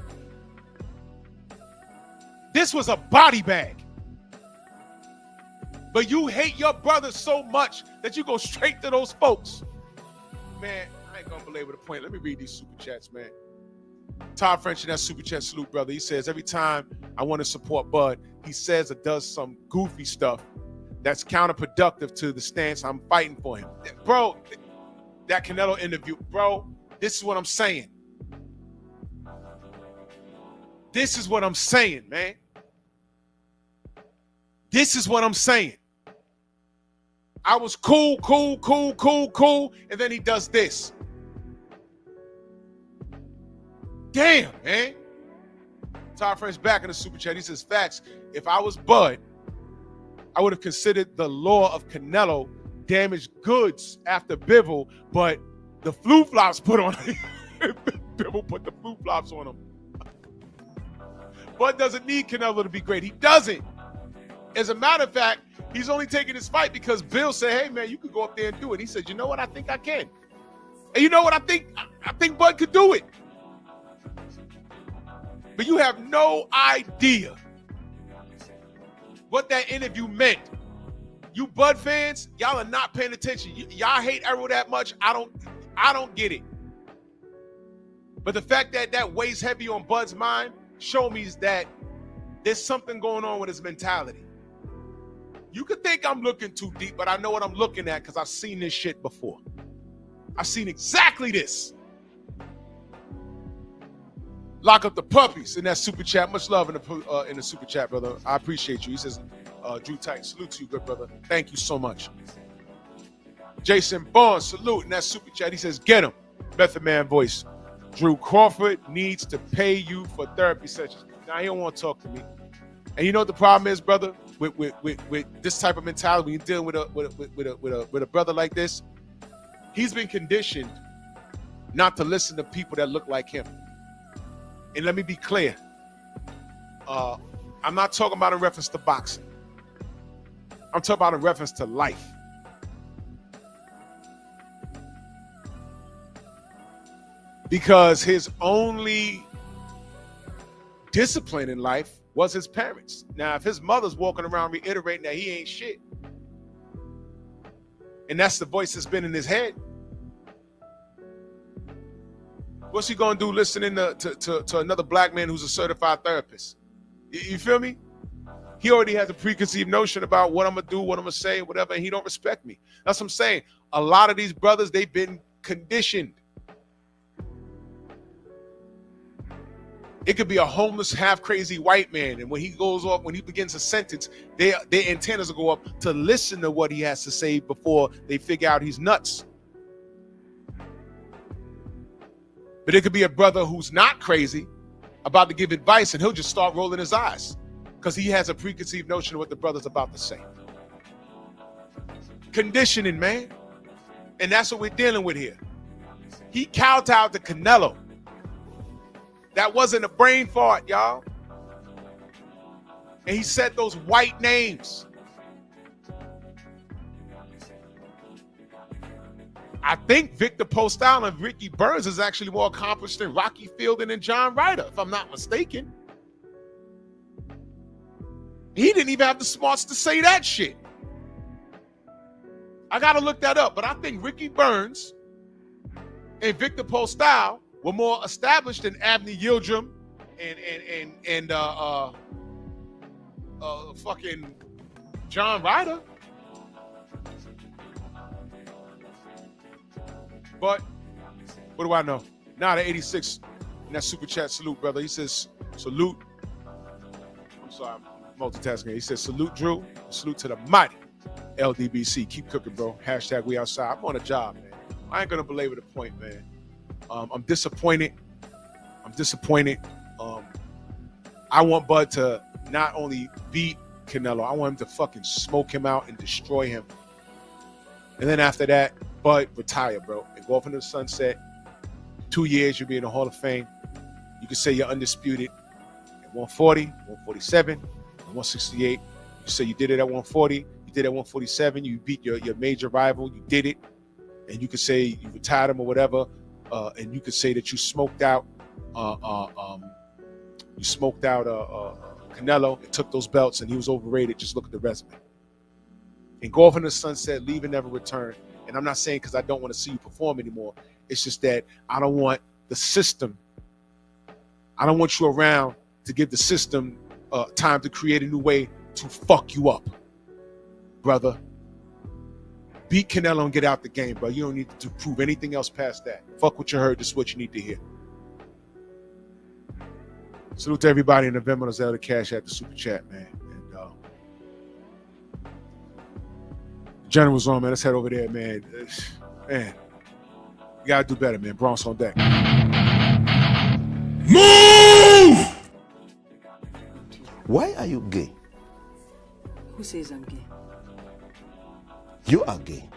E: This was a body bag. But you hate your brother so much that you go straight to those folks. Man, I ain't gonna belabor the point. Let me read these super chats, man. Todd French in that super chat, salute, brother. He says, every time I want to support Bud, he says or does some goofy stuff that's counterproductive to the stance I'm fighting for him. Bro, that Canelo interview, bro, this is what I'm saying. This is what I'm saying, man. This is what I'm saying. I was cool, and then he does this. Damn, man. Todd French back in the super chat. He says, facts, if I was Bud, I would have considered the law of Canelo damaged goods after Bivol, but the flu-flops put on him. Bivol put the flu-flops on him. Bud doesn't need Canelo to be great. He doesn't. As a matter of fact, he's only taking this fight because Bill said, hey, man, you could go up there and do it. He said, you know what? I think I can. And you know what? I think Bud could do it. But you have no idea what that interview meant. You Bud fans, y'all are not paying attention. Y'all hate Errol that much. I don't get it. But the fact that that weighs heavy on Bud's mind shows me that there's something going on with his mentality. You could think I'm looking too deep, but I know what I'm looking at because I've seen this shit before. I've seen exactly this. Lock up the puppies in that super chat. Much love in the super chat, brother. I appreciate you. He says, Drew Tight, salute to you, good brother. Thank you so much. Jason Barnes, salute in that super chat. He says, get him. Method Man voice. Drew, Crawford needs to pay you for therapy sessions. Now, he don't want to talk to me. And you know what the problem is, brother, with this type of mentality, when you're dealing with a brother like this, he's been conditioned not to listen to people that look like him. And let me be clear. I'm not talking about in reference to boxing. I'm talking about in reference to life. Because his only discipline in life was his parents. Now, if his mother's walking around reiterating that he ain't shit, and that's the voice that's been in his head, what's he gonna do listening to another black man who's a certified therapist? You feel me? He already has a preconceived notion about what I'm gonna do, what I'm gonna say, whatever, and he don't respect me. That's what I'm saying. A lot of these brothers, they've been conditioned. It could be a homeless, half-crazy white man, and when he goes off, when he begins a sentence, their antennas will go up to listen to what he has to say before they figure out he's nuts. But it could be a brother who's not crazy, about to give advice, and he'll just start rolling his eyes because he has a preconceived notion of what the brother's about to say. Conditioning, man. And that's what we're dealing with here. He kowtowed to Canelo. That wasn't a brain fart, y'all. And he said those white names. I think Victor Postol and Ricky Burns is actually more accomplished than Rocky Fielding and John Ryder, if I'm not mistaken. He didn't even have the smarts to say that shit. I got to look that up, but I think Ricky Burns and Victor Postol were more established than Abney Yildirim and fucking John Ryder. But what do I know? Now the 86 in that super chat, salute, brother. He says, salute. I'm sorry, I'm multitasking. He says, salute, Drew. Salute to the mighty LDBC. Keep cooking, bro. Hashtag we outside. I'm on a job, man. I ain't gonna belabor the point, man. I'm disappointed. I want Bud to not only beat Canelo, I want him to fucking smoke him out and destroy him. And then after that, Bud retire, bro, and go off into the sunset. 2 years, you'll be in the Hall of Fame. You can say you're undisputed at 140, 147, 168. You say you did it at 140, you did it at 147, you beat your major rival, you did it. And you could say you retired him or whatever, and you could say that you smoked out Canelo and took those belts and he was overrated. Just look at the resume. And go off into the sunset, leave and never return. And I'm not saying because I don't want to see you perform anymore. It's just that I don't want the system. I don't want you around to give the system time to create a new way to fuck you up, brother. Beat Canelo and get out the game, bro. You don't need to prove anything else past that. Fuck what you heard. This is what you need to hear. Salute to everybody in the Venmo, Zelda Cash at the Super Chat, man. General's on, man. Let's head over there, man. Man, you gotta do better, man. Bronx on deck.
B: Move!
G: Why are you gay?
H: Who says I'm gay?
G: You are gay.